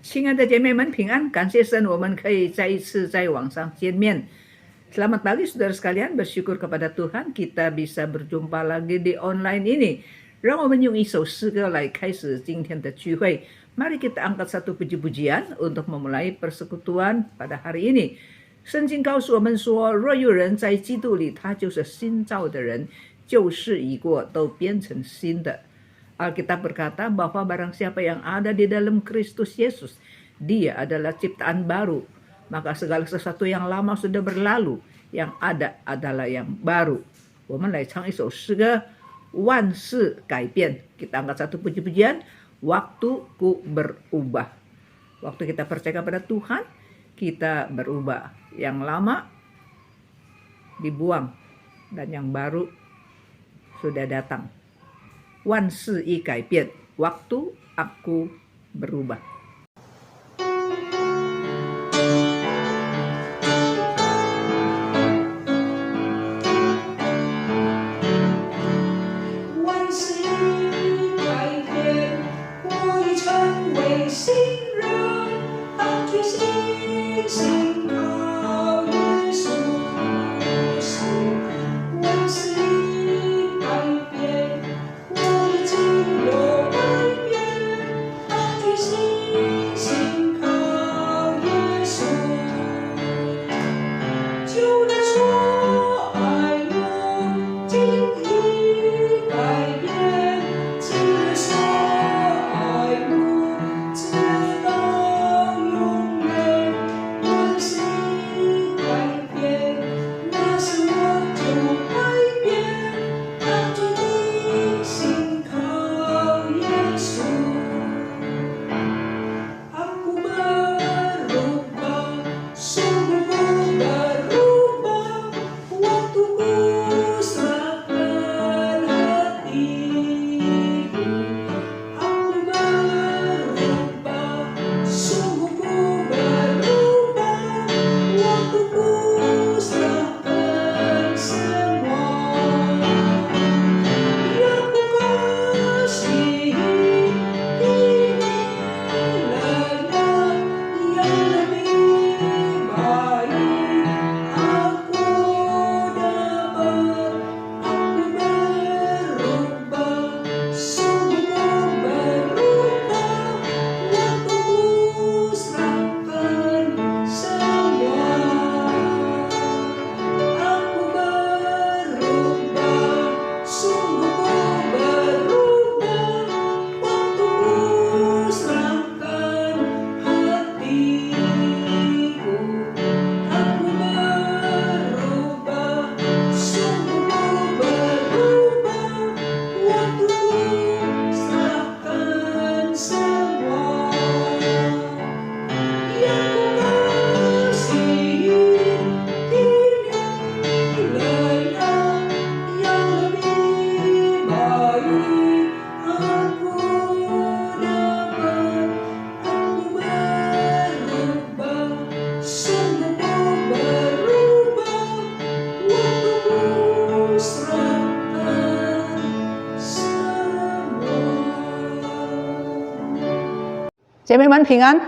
亲爱的姐妹们平安，感谢神我们可以再一次在网上见面。Selamat pagi saudara sekalian, bersyukur kepada Tuhan kita bisa berjumpa lagi di online ini. 让我们用一首诗歌来开始今天的聚会。Mari kita angkat satu puji-pujian untuk memulai persekutuan pada hari ini. 圣经告诉我们说，若有人在基督里，他就是新造的人，旧事已过，都变成新的。Alkitab berkata bahwa barang siapa yang ada di dalam Kristus Yesus, dia adalah ciptaan baru. Maka segala sesuatu yang lama sudah berlalu, yang ada adalah yang baru. 我们来唱一首诗歌，万事改变。Kita angkat satu puji-pujian, waktuku berubah. Waktu kita percaya kepada Tuhan, kita berubah. Yang lama dibuang dan yang baru sudah datang. 万事已改变, waktu aku berubah.姐妹们平安。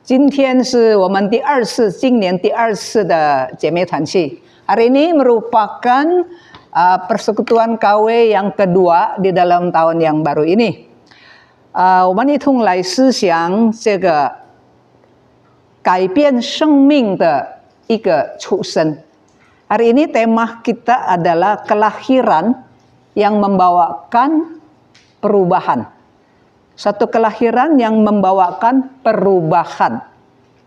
今天是我们今年第二次的姐妹团契。Hari ini merupakan persekutuan KW yang kedua di dalam tahun yang baru ini. 我们一同来思想这个改变生命的一个出生。Hari ini tema kita adalah kelahiran yang membawakan perubahan. Satu kelahiran yang membawakan perubahan.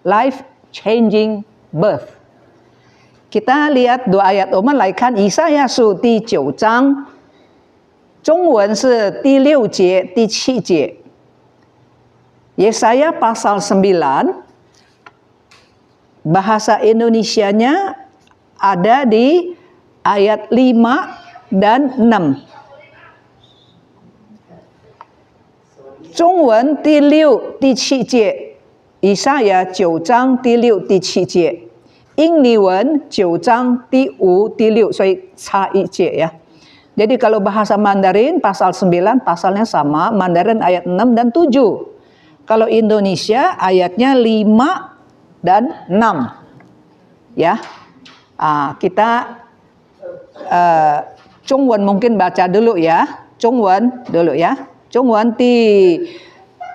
Life changing birth. Kita lihat dua ayat，我们来看以赛亚书第9章，中文是第6节、第7节。Yesaya pasal 9, bahasa Indonesianya ada di ayat 5 dan 6。中文第6、第7节，以赛亚9章第6、第7节，印尼文9章第5、第6，所以差一节ya. Jadi kalau bahasa Mandarin pasal 9 pasalnya sama, Mandarin ayat 6 dan 7. Kalau Indonesia ayatnya 5 dan 6. Ya. Kita Zhongwen mungkin baca dulu ya. Zhongwen dulu ya. Zhongwen 第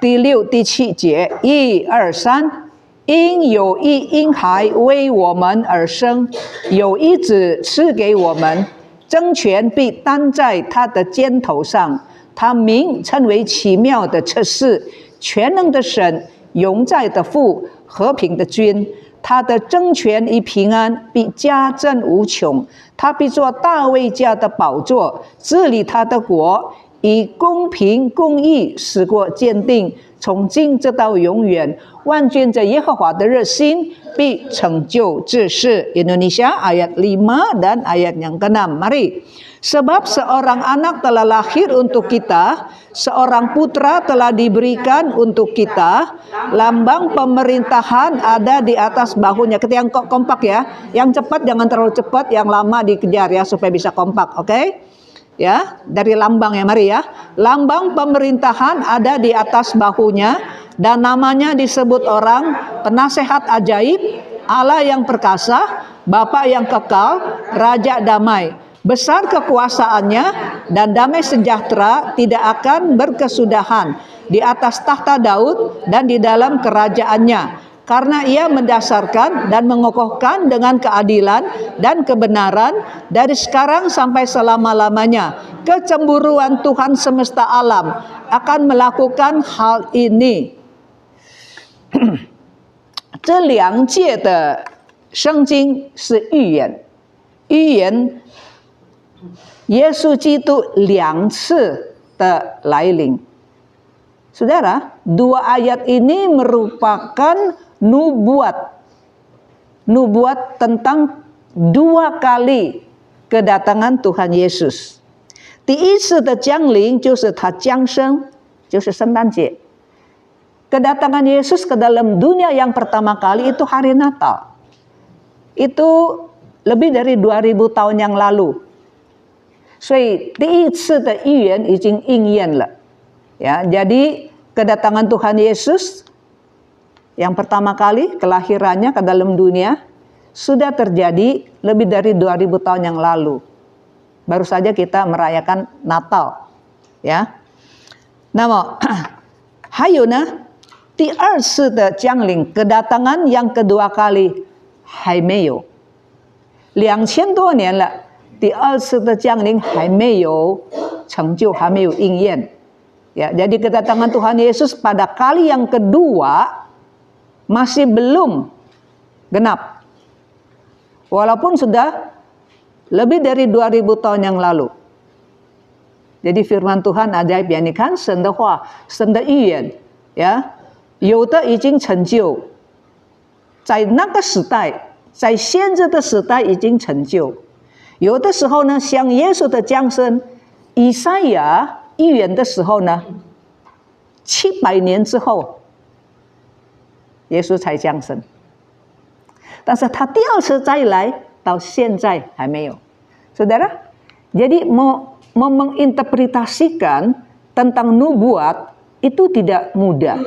6、第7节，1、2、3。因有一婴孩为我们而生，有一子赐给我们，政权必担在他的肩头上。他名称为奇妙的策士，全能的神，永在的父，和平的君。他的政权与平安必加增无穷。他必做大卫家的宝座，治理他的国，以公平公义使国坚定，从今直到永远。万军在耶和华的热心必成就这事. Indonesia ayat 5 dan ayat yang ke-6. Mari. Sebab seorang anak telah lahir untuk kita, seorang putra telah diberikan untuk kita, lambang pemerintahan ada di atas bahunya. Kita yang kompak ya, yang cepat jangan terlalu cepat, yang lama dikejar ya supaya bisa kompak, oke? Ya, dari lambang ya, mari ya. Lambang pemerintahan ada di atas bahunya, dan namanya disebut orang penasehat ajaib, Allah yang perkasa, Bapa yang kekal, Raja damai. Besar kekuasaannya dan damai sejahtera tidak akan berkesudahan di atas tahta Daud dan di dalam kerajaannya. Karena ia mendasarkan dan mengokohkan dengan keadilan dan kebenaran dari sekarang sampai selama-lamanya. Kecemburuan Tuhan semesta alam akan melakukan hal ini. 这两届的圣经是预言，耶稣基督2次的来临。Saudara, 2 ayat ini merupakan nubuat tentang 2 kali kedatangan Tuhan Yesus. 第一次的降临就是他降生，就是圣诞节。Kedatangan Yesus ke dalam dunia yang pertama kali itu hari Natal. Itu lebih dari 2000 tahun yang lalu. 所以第一次的预言已经应验了. Ya, jadi kedatangan Tuhan Yesus yang pertama kali kelahirannya ke dalam dunia sudah terjadi lebih dari 2000 tahun yang lalu. Baru saja kita merayakan Natal. Ya. 那么还有呢？第二次的降临 kedatangan yang kedua kali 还没有2000多年了 第二次的降临还没有成就还没有应验 ya, jadi kedatangan Tuhan Yesus pada kali yang kedua masih belum genap walaupun sudah lebih dari 2000 tahun yang lalu. Jadi firman Tuhan ajaib ya, 你看神的话，神的预言 ya， 有的已经成就，在那个时代，在现在的时代已经成就。有的时候呢，像耶稣的降生，以赛亚预言的时候呢，700年之后，耶稣才降生。但是他第二次再来，到现在还没有。Saudara, jadi menginterpretasikan tentang nubuat itu tidak mudah.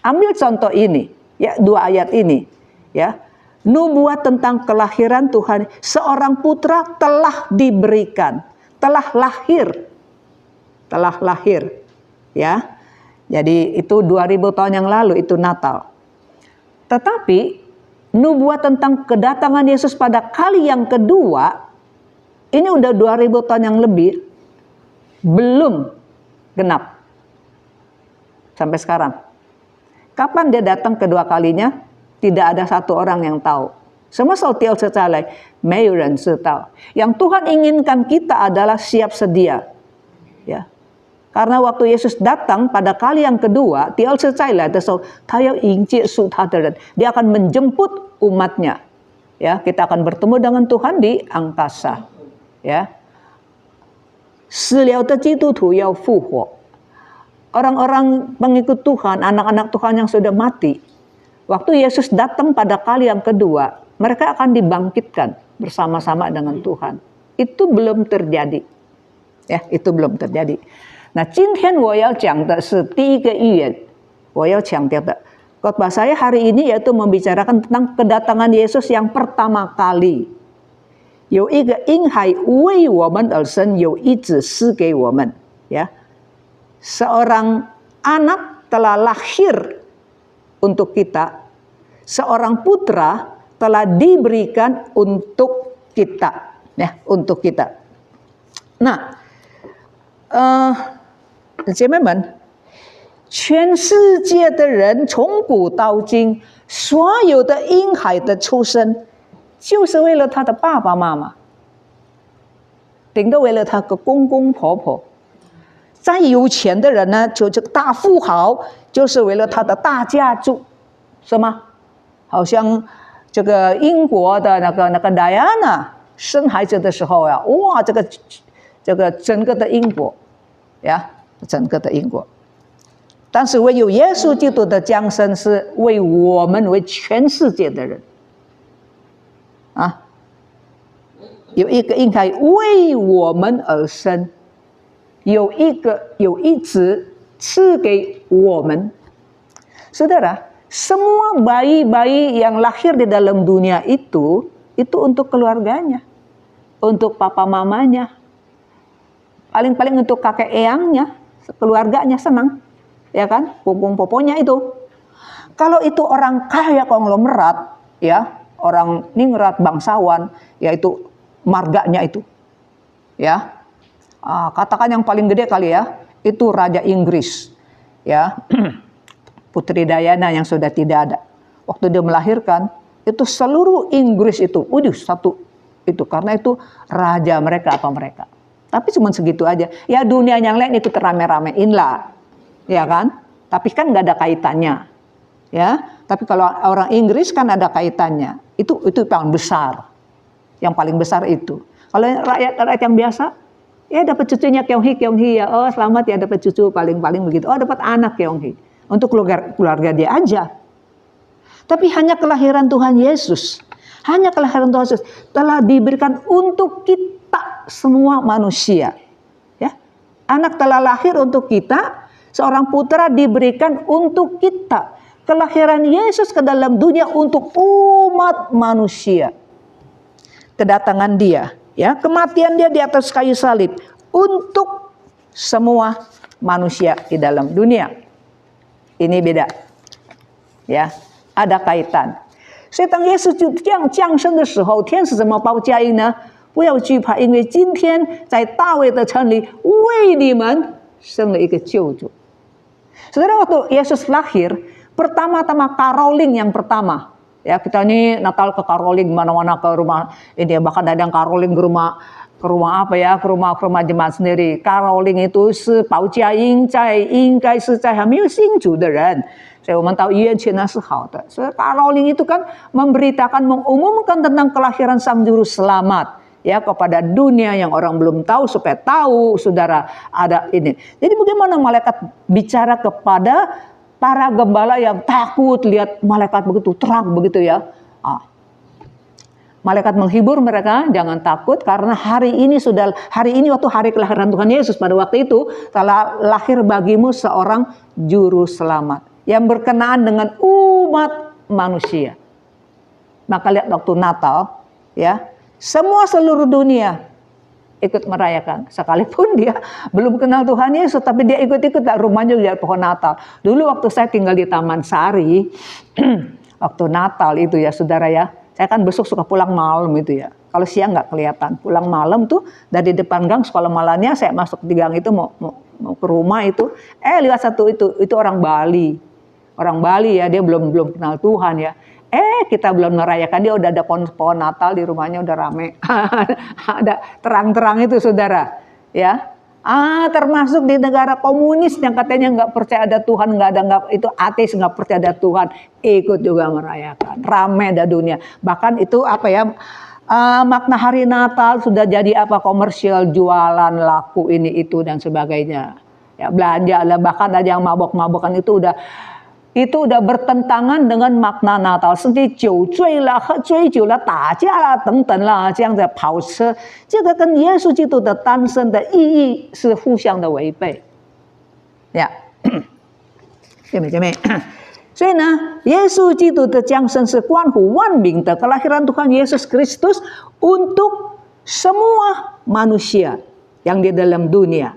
Ambil contoh ini, ya 2 ayat ini, ya. Nubuat tentang kelahiran Tuhan, seorang putra telah diberikan, telah lahir, ya. Jadi itu 2000 tahun yang lalu itu Natal. Tetapi nubuat tentang kedatangan Yesus pada kali yang kedua, ini udah 2000 tahun yang lebih, belum genap sampai sekarang. Kapan dia datang kedua kalinya? Tidak ada satu orang yang tahu. Yang Tuhan inginkan kita adalah siap sedia. Ya. Karena waktu Yesus datang pada kali yang kedua, dia akan menjemput umatnya. Ya, kita akan bertemu dengan Tuhan di angkasa. Ya. 死了的基督徒要复活. Orang-orang pengikut Tuhan, anak-anak Tuhan yang sudah mati, waktu Yesus datang pada kali yang kedua, mereka akan dibangkitkan bersama-sama dengan Tuhan. Itu belum terjadi. Ya, itu belum terjadi. 那今天我要讲的是第一个预言，我要强调的 khotbah saya hari ini yaitu membicarakan tentang kedatangan Yesus yang pertama kali. 有一个婴孩为我们而生，有一子赐给我们。Ya, seorang anak telah lahir untuk kita, seorang putra telah diberikan untuk kita, ya, untuk kita. Nah, 姐妹们，全世界的人从古到今，所有的婴孩的出生，就是为了他的爸爸妈妈，顶多为了他的公公婆婆。再有钱的人呢，就这个大富豪，就是为了他的大家族，是吗？好像这个英国的那个戴安娜生孩子的时候呀，哇，这个整个的英国，呀，整个的英国。但是唯有耶稣基督的降生是为我们，为全世界的人，啊，有一个婴孩为我们而生。有一子赐给我们. Saudara, semua bayi-bayi yang lahir di dalam dunia itu untuk keluarganya, untuk papa mamanya, paling-paling untuk kakek eyangnya, keluarganya senang, ya kan, pupung poponya itu. Kalau itu orang kaya konglomerat, ya, orang ningrat bangsawan, yaitu marganya itu, ya. Katakan yang paling gede kali ya, itu Raja Inggris, ya, Putri Diana yang sudah tidak ada. Waktu dia melahirkan, itu seluruh Inggris itu, satu itu, karena itu raja mereka apa mereka. Tapi cuma segitu aja. Ya dunia yang lain itu terame-ramein lah, ya kan? Tapi kan nggak ada kaitannya, ya. Tapi kalau orang Inggris kan ada kaitannya. Itu yang besar, yang paling besar itu. Kalau rakyat yang biasa, ya dapat cucunya Kyonghi ya, oh selamat ya dapat cucu paling-paling begitu, oh dapat anak Kyonghi, untuk keluarga dia aja. Tapi hanya kelahiran Tuhan Yesus, telah diberikan untuk kita semua manusia. Ya, anak telah lahir untuk kita, seorang putra diberikan untuk kita. Kelahiran Yesus ke dalam dunia untuk umat manusia. Kedatangan dia. Ya, kematian dia di atas kayu salib untuk semua manusia di dalam dunia. Ini beda. Ya, ada kaitan. 所以当耶稣就这样降生的时候，天使怎么报佳音呢？不要惧怕，因为今天在大卫的城里为你们生了一个救主。Saudara, waktu Yesus lahir, pertama-tama caroling yang pertama. Ya, kita ini Natal ke caroling mana-mana ke rumah ini, bahkan ada yang caroling ke rumah apa ya, ke rumah jemaat sendiri. Caroling itu 是保家应在，应该是在还没有信主的人。所以我们到医院去那是好的。所以 caroling itu kan memberitakan, mengumumkan tentang kelahiran Sang Juru Selamat ya kepada dunia yang orang belum tahu, supaya tahu saudara ada ini. Jadi bagaimana malaikat bicara kepada para gembala yang takut lihat malaikat begitu terang begitu ya. Malaikat menghibur mereka, jangan takut karena hari ini waktu hari kelahiran Tuhan Yesus, pada waktu itu telah lahir bagimu seorang juru selamat yang berkenaan dengan umat manusia. Maka lihat waktu Natal ya, semua seluruh dunia ikut merayakan, sekalipun dia belum kenal Tuhan Yesus, tapi dia ikut-ikut rumahnya lihat pohon Natal. Dulu waktu saya tinggal di Taman Sari, waktu Natal itu ya saudara ya, saya kan besok suka pulang malam itu ya. Kalau siang nggak kelihatan, pulang malam tuh dari depan gang sekolah malanya saya masuk di gang itu mau ke rumah itu, lihat satu itu orang Bali ya, dia belum kenal Tuhan ya. Kita belum merayakan, dia udah ada pohon Natal di rumahnya, udah rame. Ada terang-terang itu saudara ya. Termasuk di negara komunis yang katanya nggak percaya ada Tuhan, itu ateis, nggak percaya ada Tuhan, ikut juga merayakan, rame ada dunia. Bahkan itu apa ya, makna hari Natal sudah jadi apa, komersial, jualan, laku ini itu dan sebagainya ya, belanja, bahkan ada yang mabok-mabokan itu udah bertentangan dengan makna Natal. Seperti 酒醉了，喝醉酒了，打架了，等等啦，这样的跑车，这个跟耶稣基督的诞生的意义是互相的违背。Ya, 姐妹。所以呢，耶稣基督的降生是关乎万民的kelahiran Tuhan Yesus Kristus untuk semua manusia yang di dalam dunia,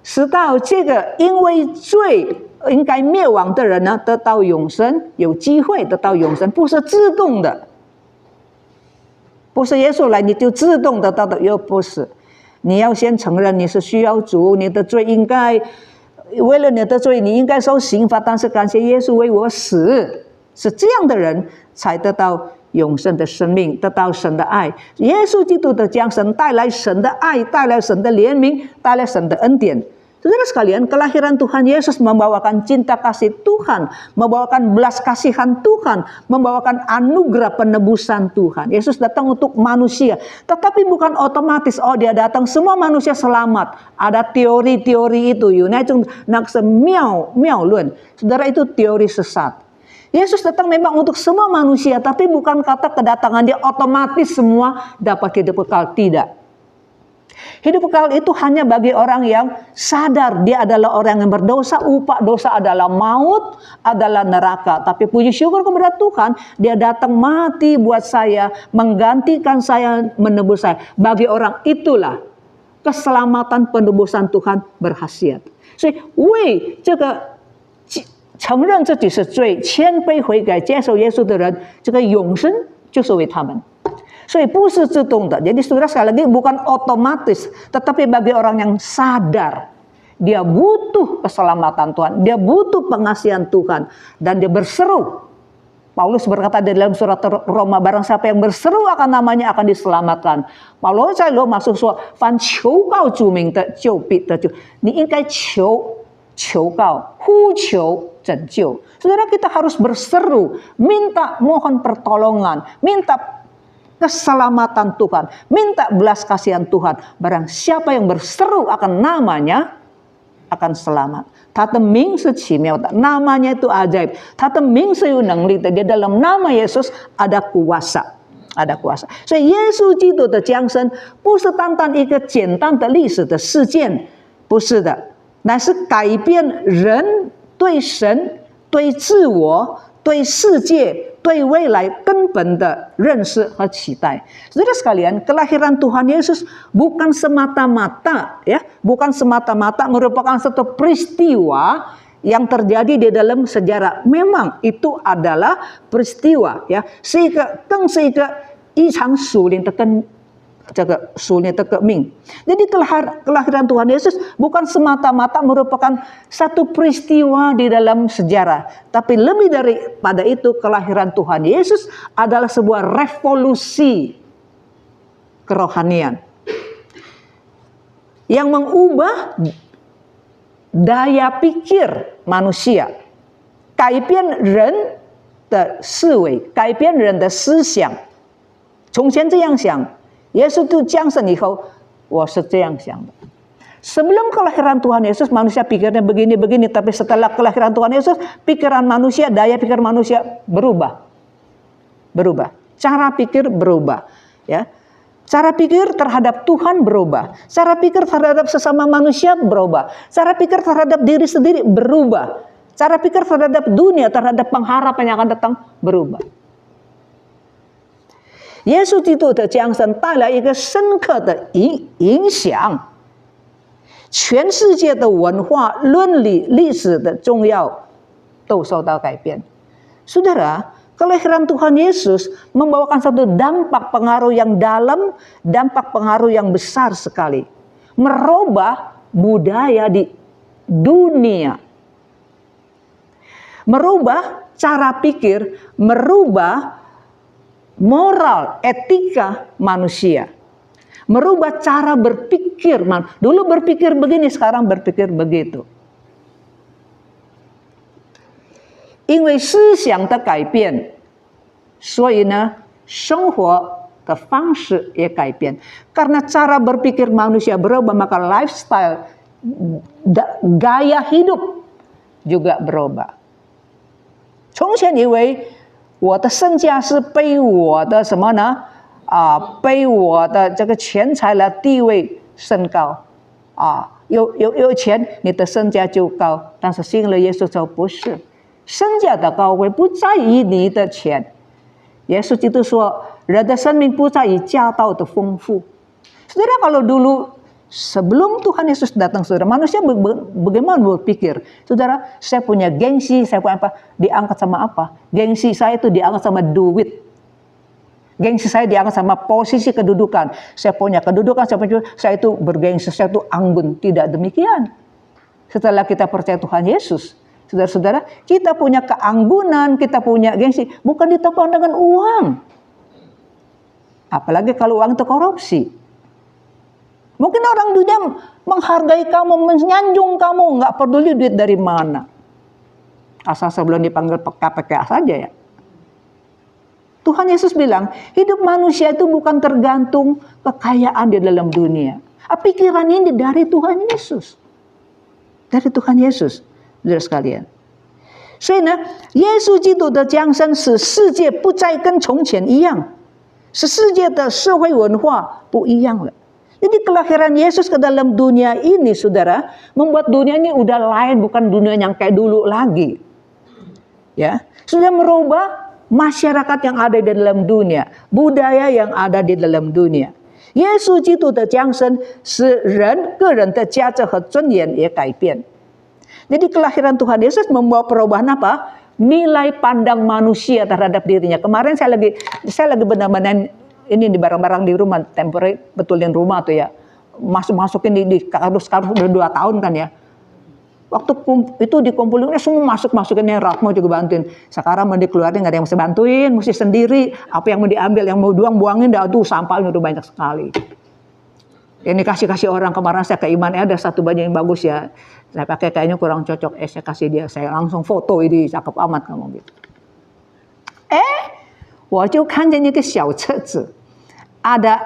使到这个因为罪应该灭亡的人呢，得到永生，有机会得到永生，不是自动的，不是耶稣来你就自动得到的，又不是，你要先承认你是需要主，你的罪应该为了你的罪你应该受刑罚，但是感谢耶稣为我死，是这样的人才得到永生的生命，得到神的爱。耶稣基督的降生带来神的爱，带来神的怜悯，带来神的恩典。Saudara sekalian, kelahiran Tuhan Yesus membawakan cinta kasih Tuhan, membawakan belas kasihan Tuhan, membawakan anugerah penebusan Tuhan. Yesus datang untuk manusia, tetapi bukan otomatis, dia datang semua manusia selamat. Ada teori-teori itu, saudara, itu teori sesat. Yesus datang memang untuk semua manusia, tapi bukan kata kedatangan dia otomatis semua dapat hidup kekal, tidak. Hidup kekal itu hanya bagi orang yang sadar dia adalah orang yang berdosa, upah dosa adalah maut, adalah neraka. Tapi puji syukur kepada Tuhan, dia datang mati buat saya, menggantikan saya, menebus saya. Bagi orang itulah keselamatan penebusan Tuhan berkhasiat. 所以为这个承认自己是罪、谦卑悔改、接受耶稣的人，这个永生就是为他们。所以不是自动的. Jadi saudara sekali lagi bukan otomatis, tetapi bagi orang yang sadar dia butuh keselamatan Tuhan, dia butuh pengasihan Tuhan, dan dia berseru. Paulus berkata di dalam surat Roma, barang siapa yang berseru akan namanya akan diselamatkan. 保罗在罗马书说，凡求告主名的就必得救。你应该求告，呼求拯救。Saudara, kita harus berseru, minta mohon pertolongan, minta keselamatan Tuhan, minta belas kasihan Tuhan. Barang siapa yang berseru akan namanya akan selamat. 他的名是奇妙的, namanya itu ajaib. 他的名是有能力的, di dalam nama Yesus ada kuasa. Ada kuasa. 所以耶稣基督的降生不是单单一个简单的历史的事件，不是的，乃是改变人对神、对自我、对世界、对未来根本的认识和期待。Saudara sekalian, kelahiran Tuhan Yesus bukan semata-mata merupakan satu peristiwa yang terjadi di dalam sejarah. Memang itu adalah peristiwa, 更是一个一场属灵的革命. Jadi kelahiran Tuhan Yesus bukan semata-mata merupakan satu peristiwa di dalam sejarah, tapi lebih daripada itu kelahiran Tuhan Yesus adalah sebuah revolusi kerohanian yang mengubah daya pikir manusia, 改变人的思维，改变人的思想。从前这样想，耶稣itu降生以后，我是这样想的。Sebelum kelahiran Tuhan Yesus, manusia pikirnya begini-begini, tapi setelah kelahiran Tuhan Yesus, pikiran manusia, daya pikir manusia berubah. Cara pikir berubah, Cara pikir terhadap Tuhan berubah. Cara pikir terhadap sesama manusia berubah. Cara pikir terhadap diri sendiri berubah. Cara pikir terhadap dunia, terhadap pengharapan yang akan datang berubah. 耶稣基督的降生带来一个深刻的影响，全世界的文化、伦理、历史的重要都受到改变。Saudara, kelahiran Tuhan Yesus membawakan satu dampak pengaruh yang dalam, dampak pengaruh yang besar sekali, merubah budaya di dunia, merubah cara pikir, merubah moral, etika manusia, merubah cara berpikir. Dulu berpikir begini, sekarang berpikir begitu. 因为思想的改变，所以呢，生活的方式也改变。Karena cara berpikir manusia berubah, maka lifestyle, gaya hidup juga berubah. 从前以为我的身价是被我的什么呢？被我的这个钱财来地位升高，有钱，你的身价就高。但是信了耶稣就不是，身价的高贵不在于你的钱。耶稣基督说，人的生命不在于家道的丰富。Saudara, kalau dulu sebelum Tuhan Yesus datang, saudara, manusia bagaimana berpikir? Saudara, saya punya gengsi, saya punya apa? Diangkat sama apa? Gengsi saya itu diangkat sama duit. Gengsi saya diangkat sama posisi kedudukan. Saya punya kedudukan, saya itu bergengsi, saya itu anggun. Tidak demikian. Setelah kita percaya Tuhan Yesus, saudara-saudara, kita punya keanggunan, kita punya gengsi, bukan ditopang dengan uang. Apalagi kalau uang itu korupsi. Mungkin orang dunia menghargai kamu, menyanjung kamu, nggak peduli duit dari mana. Asal sebelum dipanggil KPK saja ya. Tuhan Yesus bilang, hidup manusia itu bukan tergantung kekayaan di dalam dunia. Pikiran ini dari Tuhan Yesus. Dari Tuhan Yesus, saudara sekalian. 所以呢，耶稣基督的降生使世界不再跟从前一样，使世界的社会文化不一样了。Jadi kelahiran Yesus ke dalam dunia ini, saudara, membuat dunia ini udah lain, bukan dunia yang kayak dulu lagi. Ya, sudah merubah masyarakat yang ada di dalam dunia, budaya yang ada di dalam dunia. 耶稣基督的降生使人个人的价值和尊严也改变。Jadi kelahiran Tuhan Yesus membawa perubahan apa? Nilai pandang manusia terhadap dirinya. Kemarin saya lagi benar-benar ini di barang-barang di rumah, temporary betulin rumah tuh ya, masukin di kardus-kardus udah 2 tahun kan ya. Waktu itu dikumpulinnya semua masukin yang Rahma juga bantuin. Sekarang mau dikeluarin nggak ada yang bisa bantuin, mesti sendiri. Apa yang mau diambil, yang mau buangin, dah tuh sampahnya udah banyak sekali. Ini kasih orang. Kemarin saya ke Iman, ada satu baju yang bagus ya, saya pakai kayaknya kurang cocok, saya kasih dia, saya langsung foto, ini cakep amat kamu gitu. 我就看见一个小册子, ada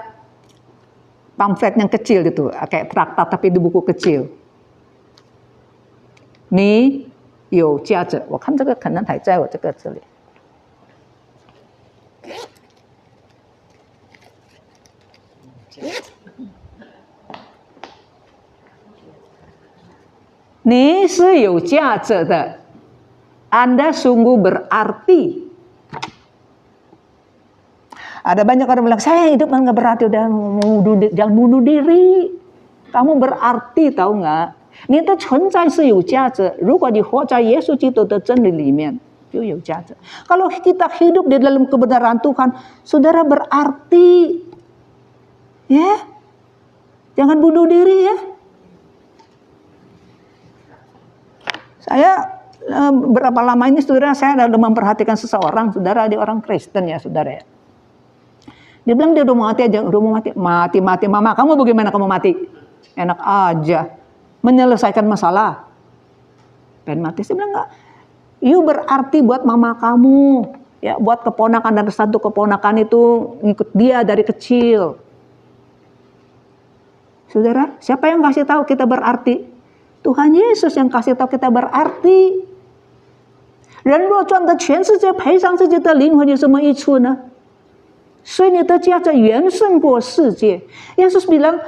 pamflet yang kecil gitu, kayak traktat tapi di buku kecil. 你有价值，我看这个可能还在我这个这里。你是有价值的， Anda sungguh berarti. Ada banyak orang bilang, saya hidup nggak berarti, udah jangan bunuh diri. Kamu berarti, tahu nggak? 你的存在是有价值，如果你活在耶稣基督的真理里面，就有价值。Kalau kita hidup di dalam kebenaran Tuhan, saudara berarti, ya, jangan bunuh diri ya. Saya berapa lama ini, saudara, saya sudah memperhatikan seseorang, saudara, dia orang Kristen ya, saudara ya. Dia bilang dia udah mati aja, mati, mama, kamu bagaimana kamu mati? Enak aja. Menyelesaikan masalah. Pengen mati. Saya bilang enggak. You berarti buat mama kamu. Ya, buat keponakan, dan satu keponakan itu ngikut dia dari kecil. Saudara, siapa yang kasih tahu kita berarti? Tuhan Yesus yang kasih tahu kita berarti. 人若赚得全世界，赔上自己的灵魂有什么益处呢？所以你的价值远胜过世界。 Yesus bilang,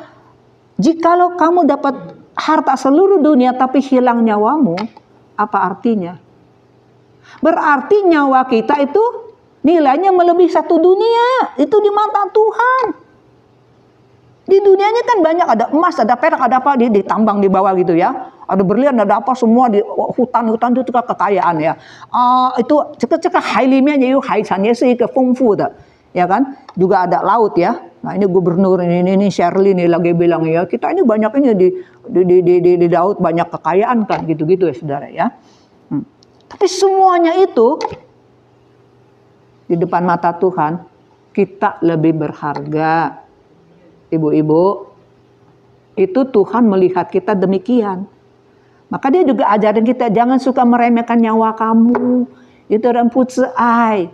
jikalau kamu dapat harta seluruh dunia tapi hilang nyawamu, apa artinya? Berarti nyawa kita itu nilainya melebihi satu dunia. Itu di mata Tuhan. Di dunianya kan banyak, ada emas, ada perak, ada apa, ditambang di bawah gitu ya. Ada berlian, ada apa, semua di hutan itu juga kekayaan ya. Itu cekak hailimian ya, haisannya sih kefungfu dah. Ya kan? Juga ada laut ya. Nah, ini gubernur ini Shirley nih lagi bilang ya, kita ini banyak ini di laut banyak kekayaan kan, gitu-gitu ya saudara ya. Tapi semuanya itu di depan mata Tuhan kita lebih berharga. Ibu-ibu, itu Tuhan melihat kita demikian. Maka dia juga ajarin kita jangan suka meremehkan nyawa kamu. Itu remput seai,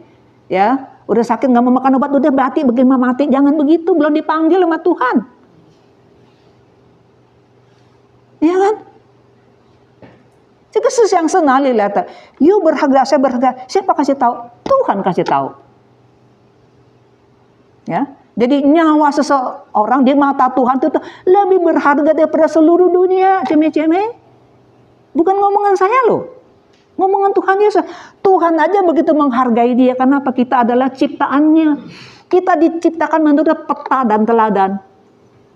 ya. Udah sakit nggak mau makan obat, udah berarti bagaimana mati? Jangan begitu, belum dipanggil sama Tuhan. Ya kan? 这个思想是哪里来的? You berharga, saya berharga. Siapa kasih tahu? Tuhan kasih tahu. Ya, Jadi nyawa seseorang di mata Tuhan itu lebih berharga daripada seluruh dunia, ceme-ceme. Bukan ngomongan saya loh. Ngomongan Tuhan Yesus. Tuhan aja begitu menghargai dia. Kenapa? Kita adalah ciptaannya. Kita diciptakan menurut peta dan teladan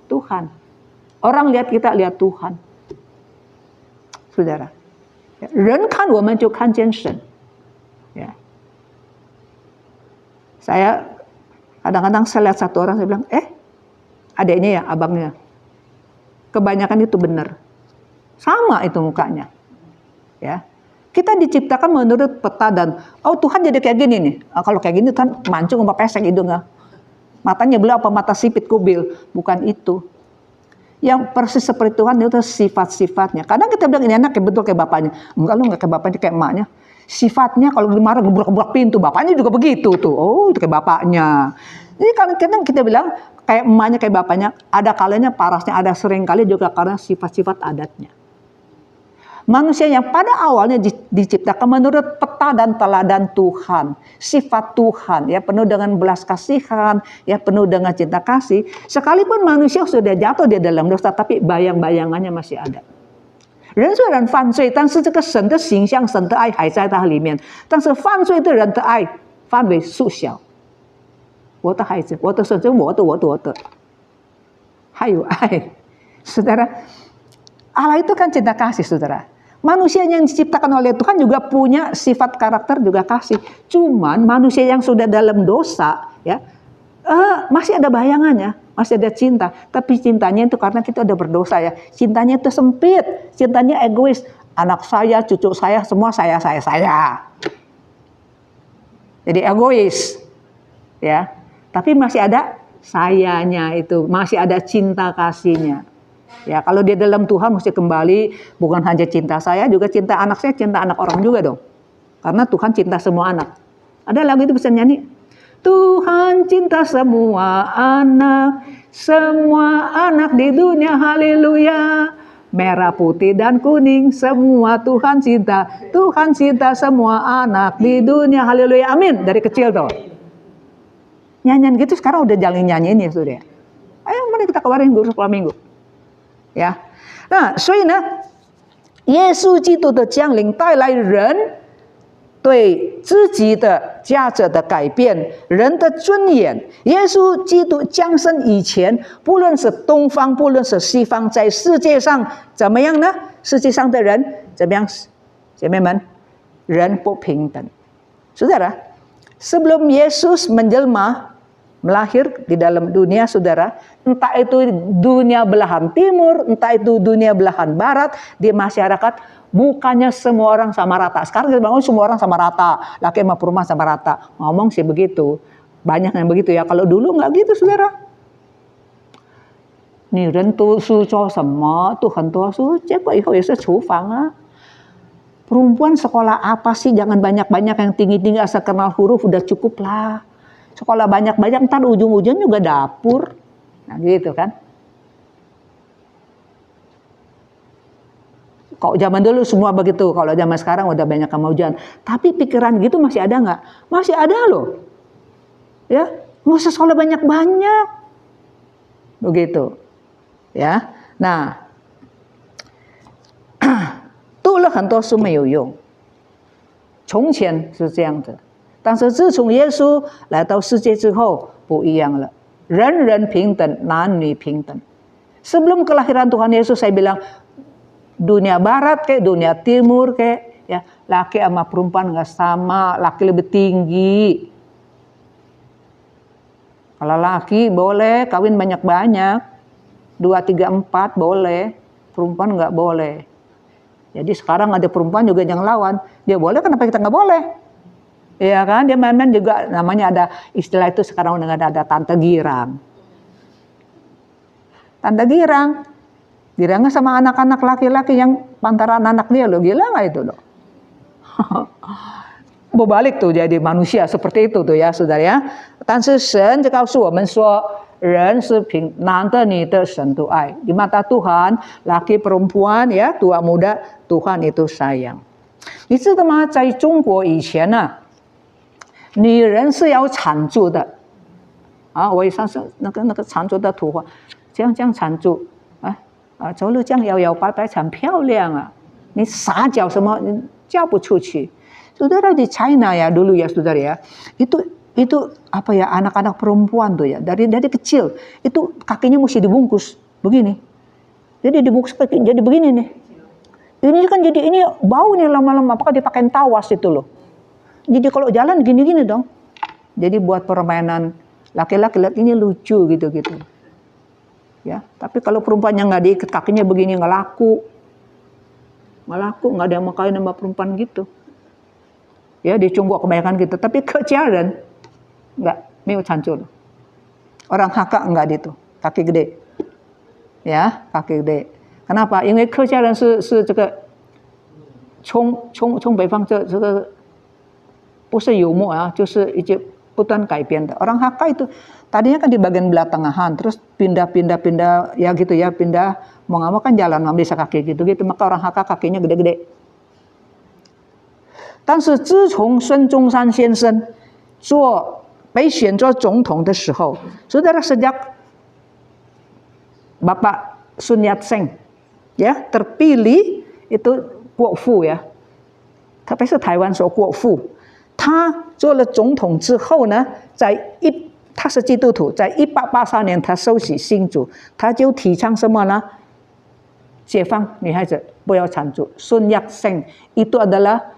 Tuhan. Orang lihat kita, lihat Tuhan. Saudara. 人看我们就看见神. Ya. Saya kadang-kadang saya lihat satu orang, saya bilang, adiknya ya, abangnya. Kebanyakan itu benar. Sama itu mukanya. Ya. Kita diciptakan menurut peta dan, Tuhan jadi kayak gini nih. Kalau kayak gini Tuhan mancung sama pesek hidungnya. Matanya belah apa mata sipit kubil. Bukan itu. Yang persis seperti Tuhan itu sifat-sifatnya. Kadang kita bilang ini anak kayak betul kayak bapaknya. Enggak, lu enggak kayak bapaknya, kayak emaknya. Sifatnya kalau dimarah gebrak-gebrak pintu, bapaknya juga begitu tuh. Oh, itu kayak bapaknya. Jadi kadang kita bilang kayak emaknya, kayak bapaknya, ada kalanya parasnya, ada sering kali juga karena sifat-sifat adatnya. Manusia yang pada awalnya diciptakan menurut peta dan teladan Tuhan, sifat Tuhan, ya penuh dengan belas kasihan, ya penuh dengan cinta kasih. Sekalipun manusia sudah jatuh di dalam dosa, tapi bayang-bayangannya masih ada. 人虽然犯罪，但是这个神的形象、神的爱还在他里面。但是犯罪的人的爱范围缩小。我的孩子，我的孙子，我的，还有爱。Saudara, Allah itu kan cinta kasih, saudara. Manusia yang diciptakan oleh Tuhan juga punya sifat karakter juga kasih. Cuman manusia yang sudah dalam dosa, ya, masih ada bayangannya, masih ada cinta. Tapi cintanya itu karena kita udah berdosa ya. Cintanya itu sempit, cintanya egois. Anak saya, cucu saya, semua saya. Jadi egois, ya. Tapi masih ada sayanya itu, masih ada cinta kasihnya. Ya, kalau dia dalam Tuhan mesti kembali, bukan hanya cinta saya, juga cinta anak saya, cinta anak orang juga dong. Karena Tuhan cinta semua anak. Ada lagu itu bisa nyanyi. Tuhan cinta semua anak di dunia, haleluya. Merah, putih, dan kuning, semua Tuhan cinta. Tuhan cinta semua anak di dunia, haleluya, amin. Dari kecil tuh. Nyanyian gitu sekarang udah jangan nyanyiin ya sudah. Ayo mari kita keluarin guru sekolah minggu. Ya, 那所以呢，耶稣基督的降临带来人对自己的价值的改变，人的尊严。耶稣基督降生以前，不论是东方，不论是西方，在世界上怎么样呢？世界上的人怎么样？姐妹们，人不平等。Saudara, sebelum Yesus menjelma, melahir di dalam dunia, saudara, entah itu dunia belahan timur, entah itu dunia belahan barat, di masyarakat bukannya semua orang sama rata. Sekarang kita bangun semua orang sama rata, laki sama perempuan sama rata. Ngomong sih begitu, banyak yang begitu ya. Kalau dulu nggak gitu, saudara. 女人读书做什么？读很多书，结果以后也是厨房啊。Perempuan sekolah apa sih? Jangan banyak-banyak yang tinggi-tinggi asal kenal huruf, udah cukup lah. Sekolah banyak-banyak, ntar ujung-ujung juga dapur. Nah gitu kan. Kok zaman dulu semua begitu, kalau zaman sekarang udah banyak kemajuan. Tapi pikiran gitu masih ada nggak? Masih ada loh. Ya, nggak usah sekolah banyak-banyak. Begitu. Ya, nah. 读了很多书没有用。从前是这样的。 但是自从耶稣来到世界之后，不一样了，人人平等，男女平等。Sebelum kelahiran Tuhan Yesus, saya bilang dunia barat kayak dunia timur kayak ya, laki sama perempuan nggak sama, laki lebih tinggi. Kalau laki boleh kawin banyak-banyak, 2, 3, 4 boleh, perempuan nggak boleh. Jadi sekarang ada perempuan juga yang lawan, dia boleh, kenapa kita nggak boleh? Ya kan, dia main-main juga, namanya ada istilah itu sekarang udah ada tante girang. Tante girang, girangnya sama anak-anak laki-laki yang pantaran anak dia loh, gila nggak itu loh? Berbalik tuh jadi manusia seperti itu tuh ya saudara ya. 但是神就告诉我们说，人是平，男的女的神都爱。Di mata Tuhan, laki perempuan ya, tua muda, Tuhan itu sayang。你知道吗？在中国以前呢，女人是要产住的啊，我上次那个常州的图画，这样缠住，走路这样摇摇摆摆，很漂亮啊。你撒脚什么，你叫不出去。Saudara di China ya dulu ya saudara ya, itu apa ya anak-anak perempuan tuh ya dari kecil itu kakinya mesti dibungkus begini. Jadi dibungkus jadi begini nih. Ini kan jadi ini bau nih lama-lama apakah dipakai tawas itu loh. Jadi kalau jalan gini-gini dong. Jadi buat permainan laki-laki lihat ini lucu gitu-gitu. Ya, tapi kalau perempuannya nggak diikat kakinya begini nggak laku, nggak ada yang mau kawin sama perempuan gitu. Ya, dicunggu kebanyakan gitu. Tapi ke Ciaran nggak, meu cancur. Orang Hakka nggak gitu, kaki gede. Ya, kaki gede. Kenapa? 因为客家人是这个从北方这个不是游牧啊，就是一些不断改编的. Orang Hakka itu tadinya kan di bagian belah tengahan, terus pindah ya gitu ya, pindah mau nggak mau kan jalan nggak bisa kaki gitu, maka orang Hakka kakinya gede-gede. 但是自从孙中山先生被选做总统的时候 saudara sejak Bapak Sun Yat-sen ya terpilih itu 国父 ya, 特别是台湾说国父，他做了总统之后呢，他是基督徒，在1883年他受洗信主，他就提倡什么呢？解放女孩子不要缠住。Sun Yat-sen itu adalah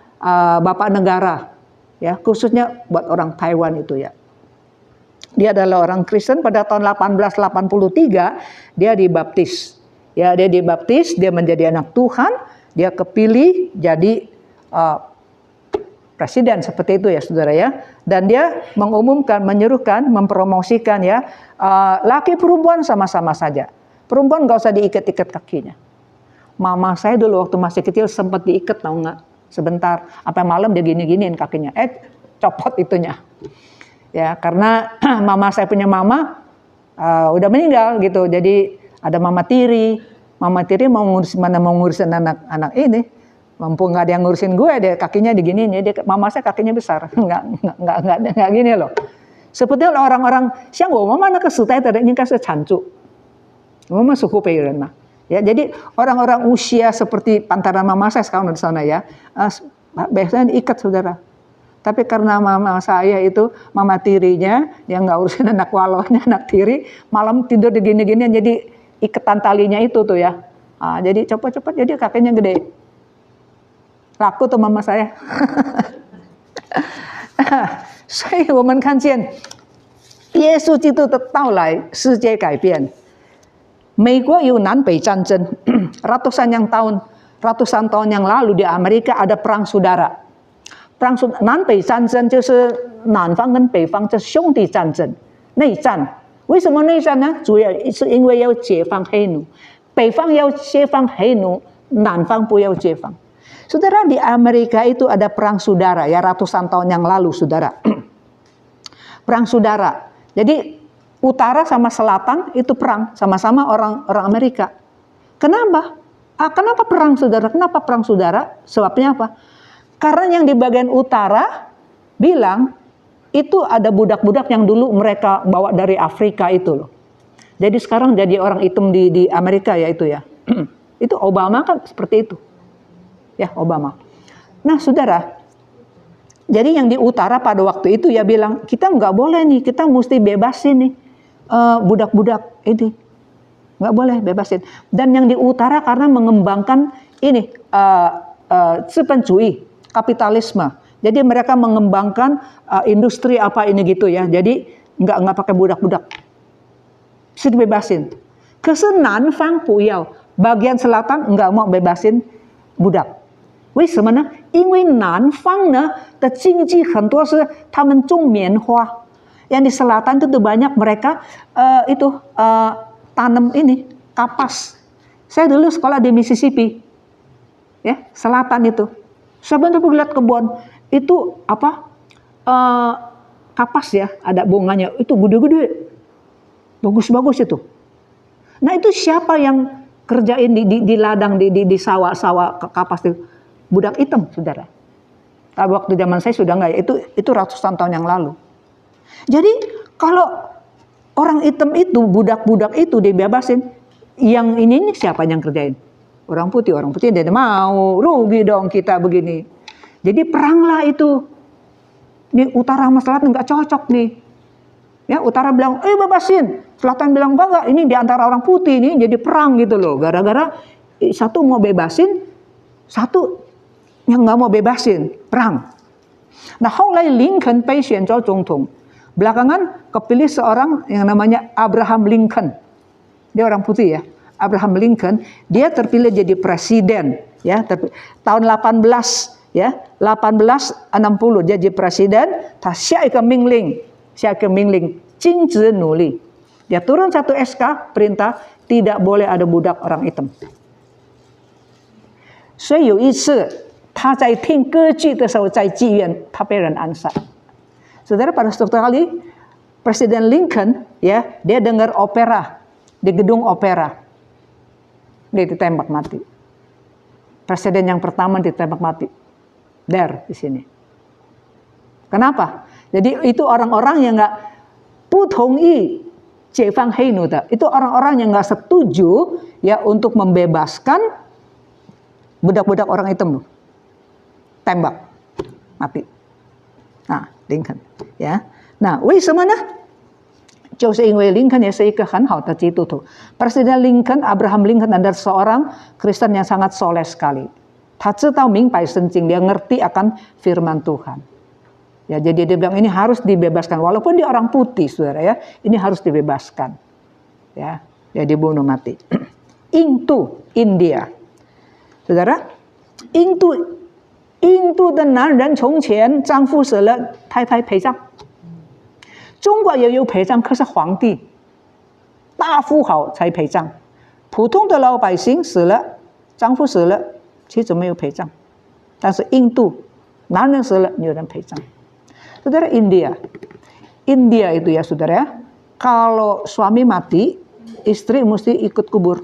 bapak negara, ya khususnya buat orang Taiwan itu ya. Dia adalah orang Kristen. Pada tahun 1883 dia dibaptis. Ya, dia dibaptis, dia menjadi anak Tuhan, dia kepilih jadi presiden seperti itu ya saudara ya. Dan dia mengumumkan, menyerukan, mempromosikan ya, laki perempuan sama-sama saja. Perempuan nggak usah diikat-ikat kakinya. Mama saya dulu waktu masih kecil sempat diikat, tahu nggak? Sebentar, apa malam dia gini-giniin kakinya, copot itunya. Ya, karena mama saya punya mama udah meninggal gitu. Jadi ada mama tiri mau ngurusin anak ini, mampu nggak ada yang ngurusin gue, dia kakinya diginiin. Jadi mama saya kakinya besar, nggak gini loh. Seperti orang-orang siang mama nak kesutai tadi ini kasih cancu, mama suku peiren mah. Ya, jadi orang-orang usia seperti pantaran mama saya sekarang di sana ya, biasanya diikat saudara. Tapi karena mama saya itu mama tirinya, dia nggak urusin anak walonnya, anak tiri, malam tidur digini-gini, jadi iketan talinya itu tuh ya. Jadi cepet-cepet, jadi kakinya gede. Laku tuh mama saya. 所以我们看见耶稣基督的到来，世界改变。美国有南北战争 ratusan tahun yang lalu di Amerika ada perang saudara.南北战争就是南方跟北方就是兄弟战争，内战。为什么内战呢？主要是因为要解放黑奴，北方要解放黑奴，南方不要解放。Saudara, di Amerika itu ada perang saudara ya, ratusan tahun yang lalu saudara. Perang saudara. Jadi utara sama selatan itu perang, sama-sama orang Amerika. Kenapa? Kenapa perang saudara? Kenapa perang saudara? Sebabnya apa? Karena yang di bagian utara bilang itu ada budak-budak yang dulu mereka bawa dari Afrika itu loh. Jadi sekarang jadi orang hitam di Amerika ya itu ya. Itu Obama kan seperti itu. Ya, Obama. Nah saudara, jadi yang di utara pada waktu itu ya bilang, kita nggak boleh nih, kita mesti bebasin nih budak-budak ini, nggak boleh bebasin. Dan yang di utara karena mengembangkan ini zipencuy, kapitalisme. Jadi mereka mengembangkan industri apa ini gitu ya. Jadi nggak pakai budak-budak, sudah bebasin. Kesenan Fang Puyao, bagian selatan nggak mau bebasin budak. 为什么呢？因为南方呢的经济很多是他们种棉花。Yang di selatan itu banyak mereka tanam ini kapas. Saya dulu sekolah di Mississippi, ya selatan itu. Saya benar-benar lihat kebun itu kapas ya, ada bunganya itu gede-gede, bagus-bagus itu. Nah itu siapa yang kerjain di ladang di sawah-sawah kapas itu? Budak hitam, saudara. Tapi waktu zaman saya sudah enggak ya, itu ratusan tahun yang lalu. Jadi kalau orang hitam itu, budak-budak itu dibebasin. Yang ini siapa yang kerjain? Orang putih dia mau, rugi dong kita begini. Jadi peranglah itu. Ini utara sama selatan nggak cocok nih. Ya, utara bilang, bebasin. Selatan bilang, enggak, ini di antara orang putih ini jadi perang gitu loh. Gara-gara satu mau bebasin, satu yang nggak mau bebasin, perang. Nah, Houlai Lincoln Patient Zhongtong. Belakangan kepilih seorang yang namanya Abraham Lincoln. Dia orang putih ya. Abraham Lincoln, dia terpilih jadi presiden ya, tahun 1860 dia jadi presiden. Ta Xiaike Mingling, Jingzi Nuli. Dia turun satu SK perintah tidak boleh ada budak orang hitam. 所以有一次他在听歌剧的时候，在妓院他被人暗杀。Saudara, pada suatu kali Presiden Lincoln ya, dia dengar opera di gedung opera. Dia ditembak mati. Presiden yang pertama ditembak mati. Di sini. Kenapa? Jadi itu orang-orang yang nggak putongyi Jefang Heinu, itu orang-orang yang nggak setuju ya untuk membebaskan budak-budak orang hitam. Tembak, mati. Nah, Lincoln, ya. Nah, 为什么呢？就是因为 Lincoln 也是一个很好的基督徒。Presiden Lincoln, Abraham Lincoln adalah seorang Kristen yang sangat soleh sekali. 他知道明白圣经, dia ngerti akan firman Tuhan. Ya, jadi dia bilang ini harus dibebaskan, walaupun dia orang putih, saudara ya, ini harus dibebaskan. Ya, dia dibunuh mati. Into India, saudara, Into 的男人从前丈夫死了，太太陪葬。中国也有陪葬，可是皇帝、大富豪才陪葬，普通的老百姓死了，丈夫死了，其实没有陪葬。但是印度男人死了，女人陪葬。Saudara, India itu ya saudara ya, kalau suami mati, istri mesti ikut kubur.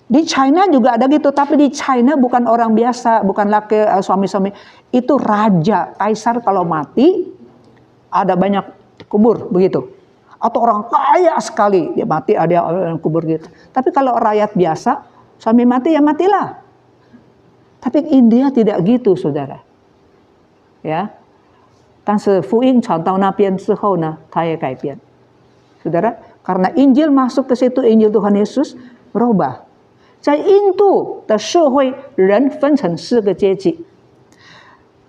Di China juga ada gitu, tapi di China bukan orang biasa, bukan laki suami-suami, itu raja, kaisar kalau mati ada banyak kubur begitu. Atau orang kaya sekali dia mati ada yang kubur gitu. Tapi kalau rakyat biasa, suami mati ya matilah. Tapi India tidak gitu, saudara. Ya, 但是福音传到那边之后呢，它也改变。Saudara, karena Injil masuk ke situ, Injil Tuhan Yesus berubah. 在印度的社会，人分成4个阶级。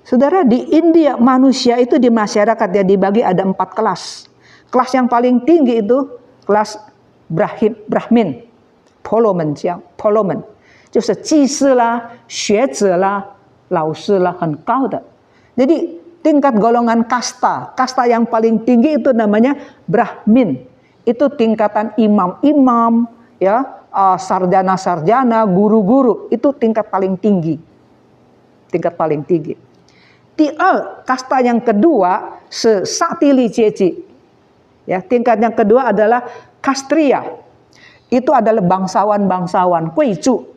Saudara, di India manusia itu di masyarakat ya dibagi ada 4 kelas. Kelas yang paling tinggi itu kelas Brahmin, Polomen, 就是祭司啦、学者啦、老师啦，很高的。Jadi tingkat golongan kasta yang paling tinggi itu namanya Brahmin. Itu tingkatan imam-imam, ya, sarjana-sarjana, guru-guru, itu tingkat paling tinggi. Tingkat paling tinggi. Kasta yang kedua, Satili Jeji. Ya, tingkat yang kedua adalah Kastria. Itu adalah bangsawan-bangsawan, Guizu,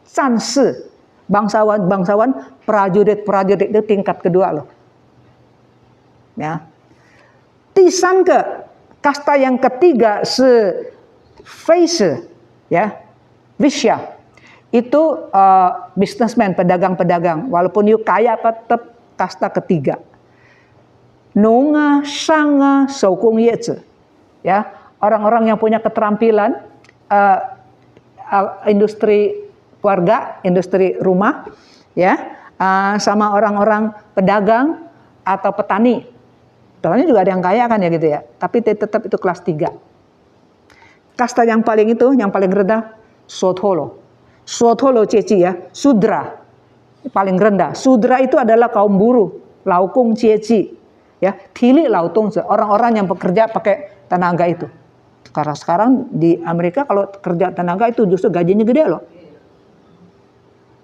Zanshi, bangsawan-bangsawan, prajurit-prajurit, itu tingkat kedua loh. Ya. Kasta yang ketiga, Face, ya, Vishya. Itu businessman, pedagang-pedagang. Walaupun you kaya, tetap kasta ketiga. Nonga, Shanga, Soukong Yeze. Ya, orang-orang yang punya keterampilan, industri keluarga, industri rumah, ya, sama orang-orang pedagang atau petani. Petani juga ada yang kaya kan ya gitu ya. Tapi tetap itu kelas 3. Kasta yang paling rendah, Sotolo. Sotolo Jeji ya, Sudra. Paling rendah. Sudra itu adalah kaum buruh, Laukung Jeji. Ya, Tili Lautung, orang-orang yang bekerja pakai tenaga itu. Karena sekarang di Amerika kalau kerja tenaga itu justru gajinya gede loh.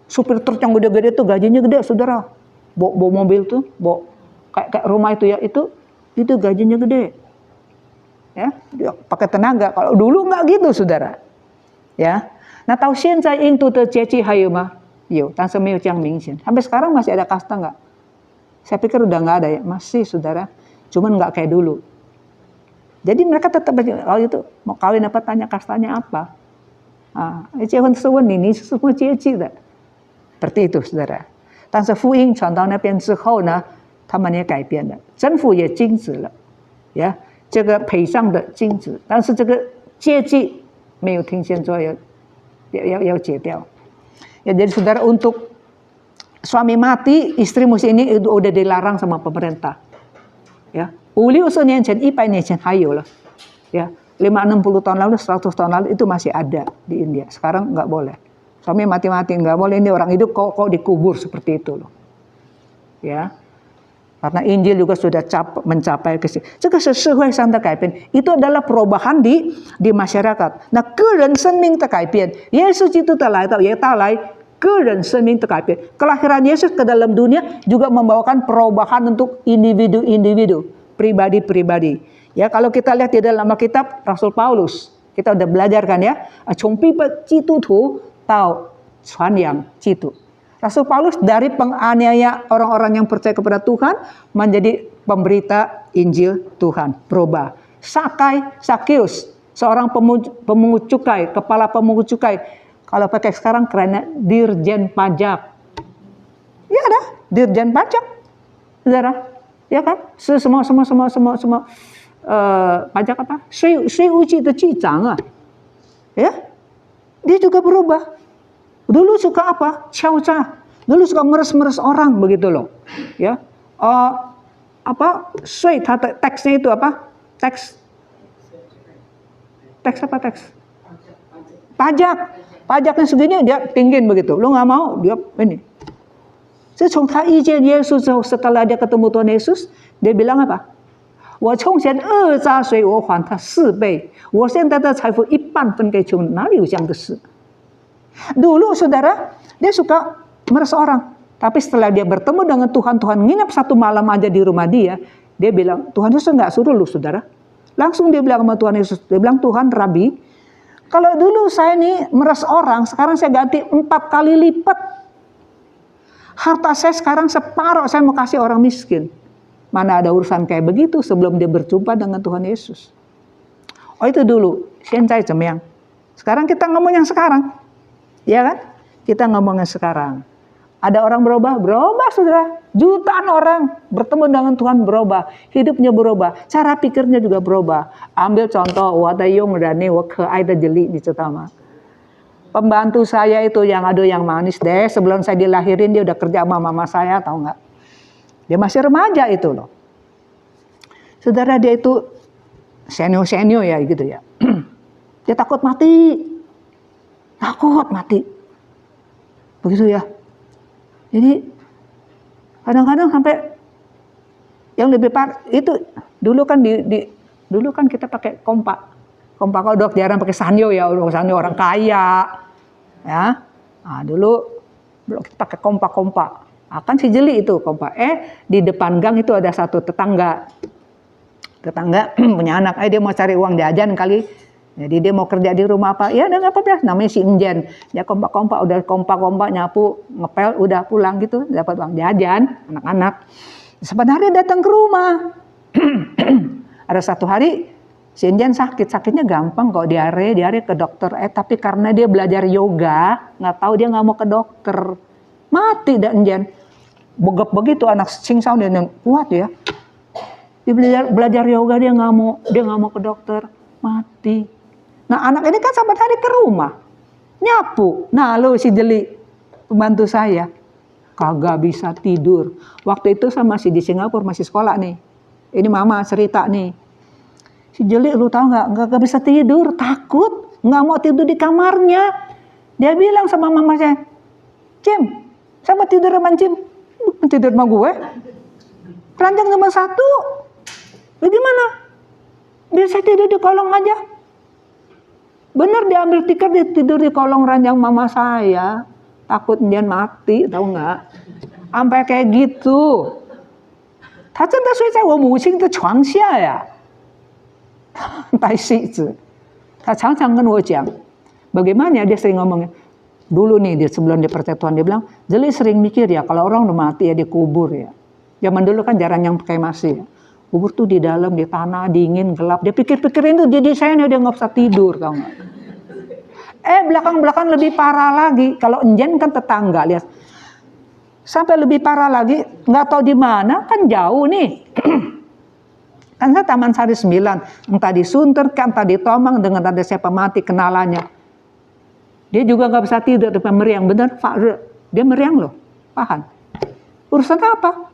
Supir truk yang gede-gede itu gajinya gede, saudara. Bawa mobil tuh, bawa kayak rumah itu ya, itu gajinya gede. Ya, dia pakai tenaga. Kalau dulu nggak gitu, saudara. Ya. Nah, tahu现在 印度的阶级还有吗？有，但是没有这样明显。Sampai sekarang masih ada kasta nggak? Saya pikir udah nggak ada ya, masih, saudara. Cuman nggak kayak dulu. Jadi mereka tetap kalau itu mau kawin apa tanya kastanya apa. Ini semua cie的. Seperti itu, saudara. 但是福音传到那边之后呢，他们也改变了，政府也禁止了，呀，这个陪葬的禁止，但是这个戒忌没有听见说要解掉。Ya, jadi saudara untuk suami mati, istri mesti ini udah dilarang sama pemerintah. Ya, 5-60年前、100年前还有了，ya, 50-60 tahun lalu, 100 tahun lalu itu masih ada di India. Sekarang nggak boleh. Suami mati-mati nggak boleh, ini orang hidup kok dikubur seperti itu loh. Ya. Karena Injil juga sudah mencapai ke situ. Itu adalah perubahan di masyarakat. Nah, 个人生命的改变，耶稣基督的来到也带来个人生命的改变。Kelahiran Yesus ke dalam dunia juga membawakan perubahan untuk individu-individu, pribadi-pribadi. Ya, kalau kita lihat di dalam Alkitab Rasul Paulus, kita udah belajar kan ya, 从逼迫基督徒到传扬基督。Rasul Paulus dari penganiaya orang-orang yang percaya kepada Tuhan menjadi pemberita Injil Tuhan, berubah. Sakeus, seorang pemungut cukai, kepala pemungut cukai. Kalau pakai sekarang kerennya dirjen pajak. Ya ada, dirjen pajak. Saudara, ya kan? Semua pajak apa? 税务局的局长啊. Ya. Dia juga berubah. Dulu suka apa? Cauca. Dulu suka meres-meres orang begitu loh. Ya. Teksnya itu apa? Teks apa teks? Pajak. Pajaknya segini dia tinggiin begitu. Lo nggak mau, dia ini. Setelah dia ketemu Tuhan Yesus, dia bilang apa? 我从前讹诈谁，我还他4倍。我现在的财富1半分给穷人，哪里有这样的事？ Dulu saudara, dia suka meres orang. Tapi setelah dia bertemu dengan Tuhan, Tuhan nginap satu malam aja di rumah dia. Dia bilang, Tuhan Yesus nggak suruh lu saudara. Langsung dia bilang sama Tuhan Yesus. Dia bilang, Tuhan Rabi, kalau dulu saya nih meres orang, sekarang saya ganti 4 kali lipat. Harta saya sekarang separuh saya mau kasih orang miskin. Mana ada urusan kayak begitu sebelum dia berjumpa dengan Tuhan Yesus. Oh itu dulu. Sekarang kita ngomong yang sekarang. Ya kan? Kita ngomongin sekarang. Ada orang berubah saudara. Jutaan orang bertemu dengan Tuhan berubah. Hidupnya berubah. Cara pikirnya juga berubah. Ambil contoh, pembantu saya itu yang manis deh. Sebelum saya dilahirin dia udah kerja sama mama saya, tahu nggak? Dia masih remaja itu loh. Saudara dia itu senior ya gitu ya. Dia takut mati. Begitu ya. Jadi kadang-kadang sampai yang lebih itu dulu kan dulu kan kita pakai kompak kodok, jarang pakai sanyo ya, sanyo orang kaya. Ya. Nah, dulu kita pakai kompak. Akan si jeli itu kompak. Di depan gang itu ada satu tetangga punya anak. Dia mau cari uang jajan kali. Jadi dia mau kerja di rumah apa? Ya udah nggak apa-apa. Namanya si Injen. Dia kompak. Udah kompak nyapu, ngepel, udah pulang gitu. Dapat uang jajan, anak-anak. Sebenarnya datang ke rumah. Ada satu hari si Injen sakitnya gampang kok, diare ke dokter. Tapi karena dia belajar yoga, nggak tahu dia nggak mau ke dokter. Mati dah Injen. Bogep begitu anak singsang dia kuat ya. Dia belajar yoga dia nggak mau ke dokter, mati. Nah anak ini kan sampai hari ke rumah nyapu. Nah lo si jeli pembantu saya kagak bisa tidur. Waktu itu sama si di Singapura masih sekolah nih. Ini mama cerita nih. Si jeli lu tahu nggak bisa tidur, takut, nggak mau tidur di kamarnya. Dia bilang sama mama saya, Cim, saya mau tidur sama Cim. Tidur sama gue. Ranjang nomor 1. Bagaimana? Biar saya tidur di kolong aja. Bener dia ambil tiket, dia tidur di kolong ranjang mama saya. Takut dia mati, tahu nggak? Sampai kayak gitu. 他真的睡在我母亲的床下呀。带戏子。他常常跟我讲, bagaimana dia sering ngomongnya. Dulu nih sebelum dia percaya Tuhan dia bilang, Jeli sering mikir ya kalau orang udah mati ya dikubur ya. Zaman dulu kan jarang yang pakai masih. Ya. Kubur tuh di dalam, di tanah, dingin, gelap. Dia pikir-pikirin tuh, jadi saya dia nggak bisa tidur, tau nggak? Belakang-belakang lebih parah lagi. Kalau Enjen kan tetangga, lihat. Sampai lebih parah lagi, nggak tahu di mana, kan jauh nih. Kan saya Taman Sari 9, entah di Sunter, entah di Tomang, dengan ada siapa mati kenalannya. Dia juga nggak bisa tidur, dia meriang, bener, Pak. Dia meriang loh, paham? Urusan apa?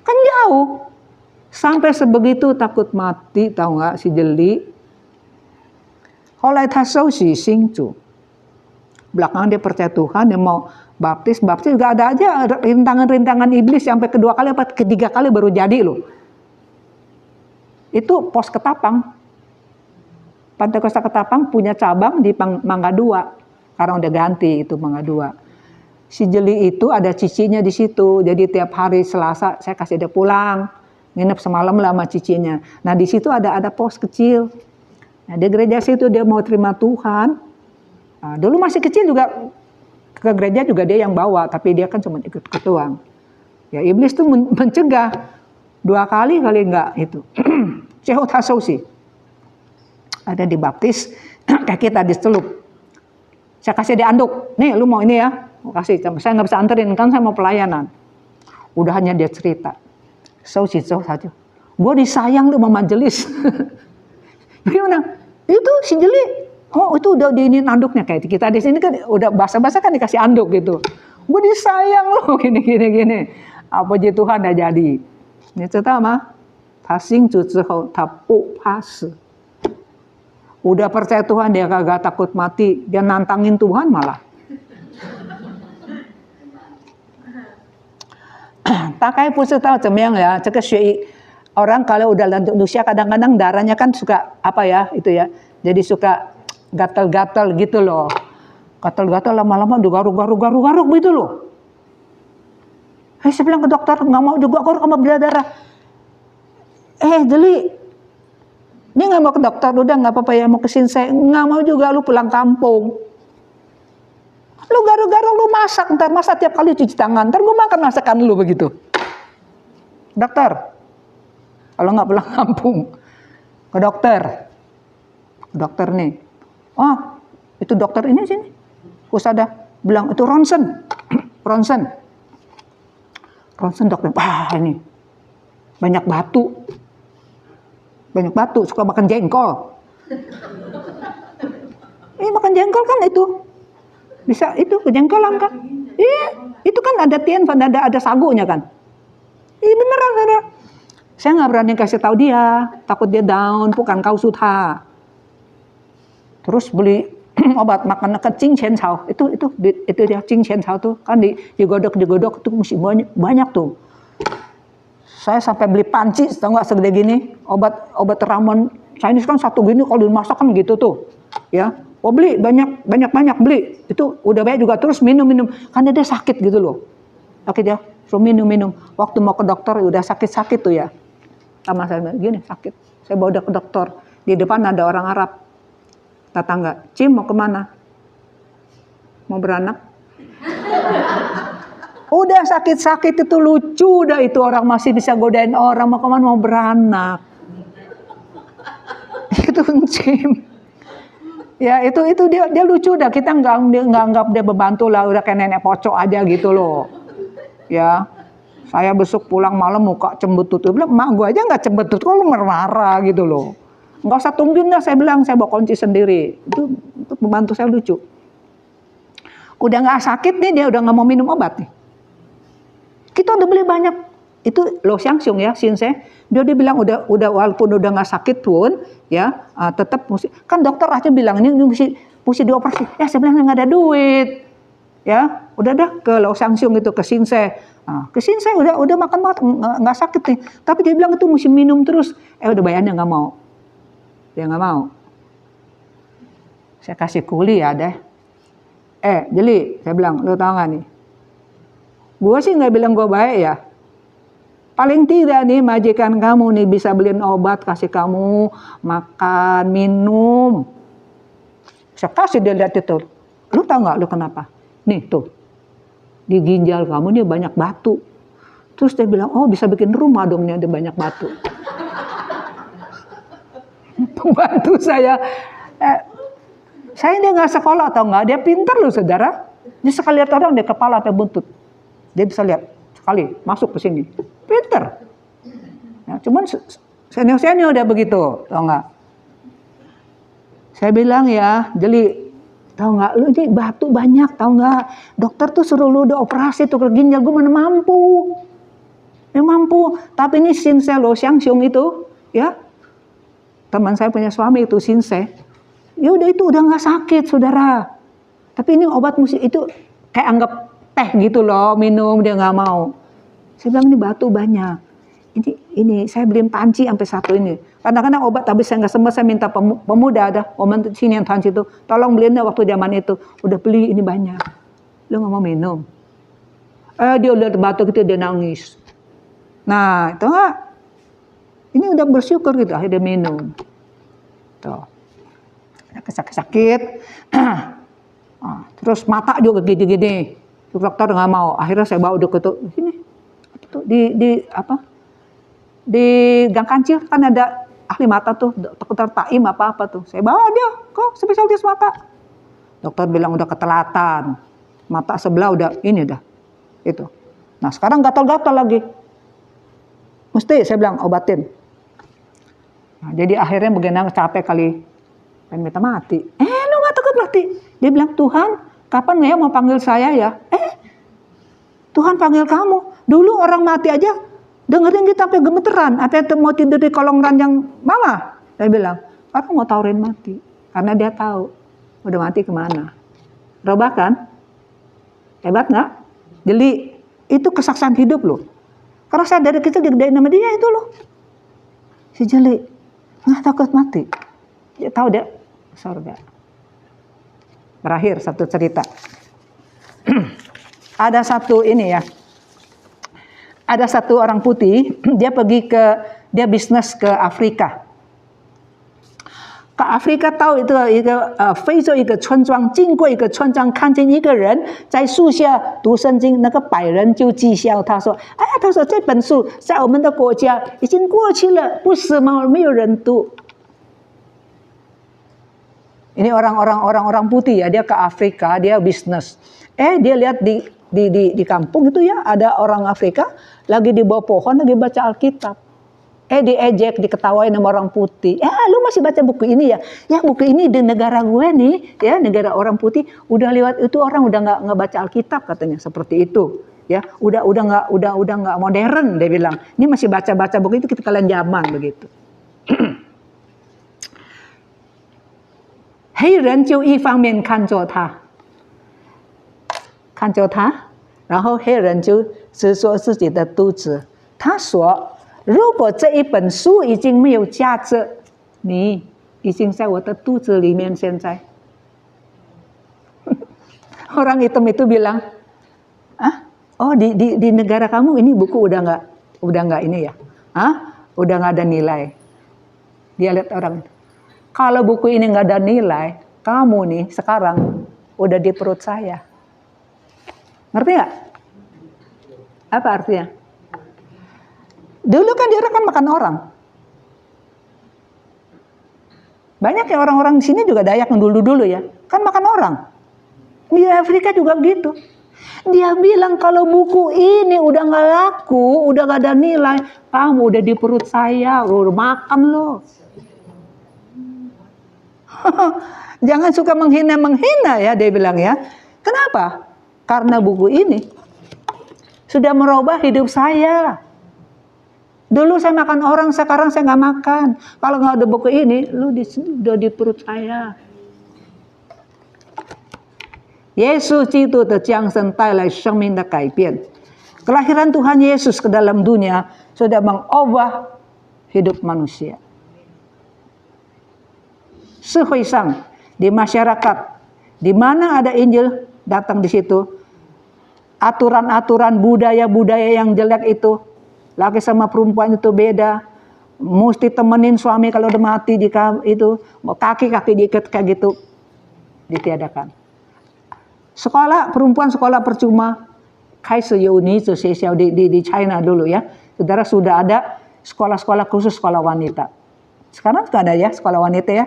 Kan jauh. Sampai sebegitu takut mati, tahu nggak si Jeli? Holai tasau si singcu. Belakangan dia percaya Tuhan, dia mau baptis juga ada aja rintangan-rintangan iblis sampai kedua kali apa ketiga kali baru jadi loh. Itu pos Ketapang. Pantai Kosta Ketapang punya cabang di Mangga 2. Sekarang udah ganti itu Mangga 2. Si Jeli itu ada cicinya di situ. Jadi tiap hari Selasa saya kasih dia pulang. Nginep semalam lah sama cicinya. Nah di situ ada pos kecil. Nah di gereja situ dia mau terima Tuhan. Nah, dulu masih kecil juga ke gereja juga dia yang bawa. Tapi dia kan cuma ikut ketuang. Ya iblis tuh mencegah. 2 kali enggak itu. Cehot Hasosi. Ada dibaptis. Kayak kita dicelup. Saya kasih dia anduk. Nih lu mau ini ya. Mau kasih. Saya nggak bisa anterin. Kan saya mau pelayanan. Udah hanya dia cerita. Saja. Gue disayang tuh sama majelis. Gimana? Itu si Jeli. Oh itu udah diinin anduknya. Kayak kita di sini kan udah basa-basa kan dikasih anduk gitu. Gue disayang loh gini. Apa aja Tuhan dah jadi. Ini cerita mah. Tasing cucu tapu pas. Udah percaya Tuhan dia kagak takut mati. Dia nantangin Tuhan malah. Pakai pusat tahu cemeng ya, cek orang kalau udah lanjut usia kadang-kadang darahnya kan suka apa ya itu ya, jadi suka gatal-gatal gitu loh, gatal-gatal lama-lama udah garuk gitu loh. Saya bilang ke dokter nggak mau juga garuk sama berdarah. Jeli, ini nggak mau ke dokter udah nggak apa-apa ya mau kesini saya nggak mau juga lu pulang kampung. Lu garuk-garuk lu masak, ntar masa tiap kali cuci tangan, ntar gue makan masakan lu begitu. Dokter, kalau nggak pulang kampung, ke dokter nih. Oh, itu dokter ini sini. Usada bilang itu ronsen dokter. Ini banyak batu, suka makan jengkol. Makan jengkol kan itu. Bisa itu kejengkolan kan? Iya, itu kan ada ada sagunya kan? Iya beneran ada. Saya nggak berani kasih tahu dia, takut dia down, bukan kau sudha. Terus beli obat makan ke cing chen cao, itu dia cing chen cao tuh kan digodok itu mesti banyak tuh. Saya sampai beli panci, tahu nggak segede gini, obat ramuan Chinese kan satu gini kalau dimasak kan gitu tuh, ya. Oh beli banyak beli itu udah banyak juga terus minum kan dia sakit gitu loh sakit ya suruh minum waktu mau ke dokter udah sakit tuh ya sama saya gini sakit saya bawa dia ke dokter di depan ada orang Arab tetangga Cim mau kemana mau beranak udah sakit itu lucu dah itu orang masih bisa godain orang mau kemana mau beranak itu Cim. Ya itu dia lucu dah kita nggak anggap dia membantu lah udah kayak nenek pocok aja gitu loh ya saya besok pulang malam muka cembetut bilang mak gue aja nggak cembetut kok lu marah gitu loh nggak usah tungguin dah saya bilang saya bawa kunci sendiri itu membantu saya lucu udah nggak sakit nih dia udah nggak mau minum obat nih kita udah beli banyak itu Lo Xiangxiong ya Sinse dia bilang udah walaupun udah nggak sakit pun ya tetap mesti kan dokter aja bilang ini mesti dioperasi ya saya bilang nggak ada duit ya udah dah ke Lo Xiangxiong itu ke Sinse ke Sinse udah makan nggak sakit nih tapi dia bilang itu mesti minum terus udah bayarnya nggak mau dia nggak mau saya kasih kuliah deh Jeli saya bilang lo tau nggak nih gue sih nggak bilang gue baik ya paling tidak nih majikan kamu nih bisa beliin obat kasih kamu makan minum. Saya kasih dia lihat itu. Lu tahu nggak lu kenapa? Nih tuh di ginjal kamu nih banyak batu. Terus dia bilang oh bisa bikin rumah dong nih ada banyak batu. Pembantu saya dia nggak sekolah atau nggak, dia pintar loh saudara. Dia sekali lihat orang dia kepala sampai buntut, dia bisa lihat sekali masuk ke sini, pintar. Ya, cuman senior dia begitu, tau nggak? Saya bilang ya, Jeli, tahu nggak, lu ini batu banyak, tahu nggak? Dokter tuh suruh lu udah operasi tuh ke ginjal, gue mana mampu. Mampu, tapi ini Sinse lo, Xiangxiong itu, ya, teman saya punya suami itu Sinse. Ya udah itu udah nggak sakit, saudara. Tapi ini obat musik itu kayak anggap teh gitu loh, minum dia nggak mau. Saya bilang ini batu banyak. Ini saya beliin panci sampai satu ini. Kadang-kadang obat habis saya nggak sempat, saya minta pemuda ada momen sini yang panci itu, tolong beliin waktu zaman itu. Udah beli ini banyak. Lu nggak mau minum? Dia lihat batu gitu dia nangis. Nah itu nggak? Ini udah bersyukur gitu, akhirnya minum. Tuh. Sakit. Terus mata juga gini-gini. Dokter nggak mau. Akhirnya saya bawa ke sini. Di Gang Kancil kan ada ahli mata tuh, dokter Taim apa tuh. Saya bawa dia kok spesialis mata. Dokter bilang udah ketelatan. Mata sebelah udah ini dah. Itu. Nah, sekarang gatal-gatal lagi. Mesti saya bilang obatin. Nah, jadi akhirnya begenang capek kali. Pengen minta mati. Lu gak takut mati? Dia bilang, Tuhan, kapan ya mau panggil saya ya? Tuhan panggil kamu. Dulu orang mati aja, dengerin kita sampai gemeteran. Apa yang mau tidur di kolong ranjang mama? Saya bilang, orang mau taurin mati. Karena dia tahu, udah mati kemana. Robah kan? Hebat gak? Jadi, itu kesaksian hidup loh. Karena saya dari kecil digedein sama dia itu loh. Si Jeli, gak takut mati. Dia tahu dia surga. Berakhir satu cerita. Ada satu ini ya. Ada satu orang putih, dia bisnis ke Afrika. Ke Afrika tahu itu 非洲一个村庄，经过一个村庄，看见一个人在树下读圣经，那个百人就讥笑他说：“哎呀，他说这本书在我们的国家已经过去了，不是吗？没有人读。” Ini orang putih ya, dia ke Afrika, dia bisnis. Dia lihat di kampung itu ya, ada orang Afrika lagi di bawah pohon lagi baca Alkitab. Diejek, diketawain sama orang putih. Lu masih baca buku ini ya? Ya buku ini di negara gue nih, ya negara orang putih udah lewat itu orang udah nggak baca Alkitab katanya seperti itu. Ya, udah nggak modern dia bilang. Ini masih baca buku itu ketinggalan zaman begitu. 黑人就一方面看着他，然后黑人就指着自己的肚子，他说：“如果这一本书已经没有价值，你已经在我的肚子里面。”现在，orang hitam itu bilang, di negara kamu ini buku udah nggak ini ya, udah nggak ada nilai. Dia lihat orang itu. Kalau buku ini nggak ada nilai, kamu nih sekarang udah di perut saya. Ngerti nggak? Apa artinya? Dulu kan dia kan makan orang. Banyak ya orang-orang di sini juga Dayak yang dulu ya, kan makan orang. Di Afrika juga gitu. Dia bilang kalau buku ini udah nggak laku, udah nggak ada nilai, kamu udah di perut saya, udah makan loh. Jangan suka menghina ya, dia bilang ya. Kenapa? Karena buku ini sudah merubah hidup saya. Dulu saya makan orang, sekarang saya nggak makan. Kalau nggak ada buku ini, lu udah di perut saya. Yesus itu terjangsen带来生命的改变. Kelahiran Tuhan Yesus ke dalam dunia sudah mengubah hidup manusia. 社会上 di masyarakat di mana ada Injil datang di situ, aturan-aturan budaya-budaya yang jelek itu, laki sama perempuan itu beda, mesti temenin suami kalau udah mati itu, kaki diikat kayak gitu, ditiadakan. Sekolah perempuan sekolah percuma, di China dulu ya, saudara sudah ada sekolah-sekolah khusus sekolah wanita. Sekarang juga ada ya sekolah wanita ya.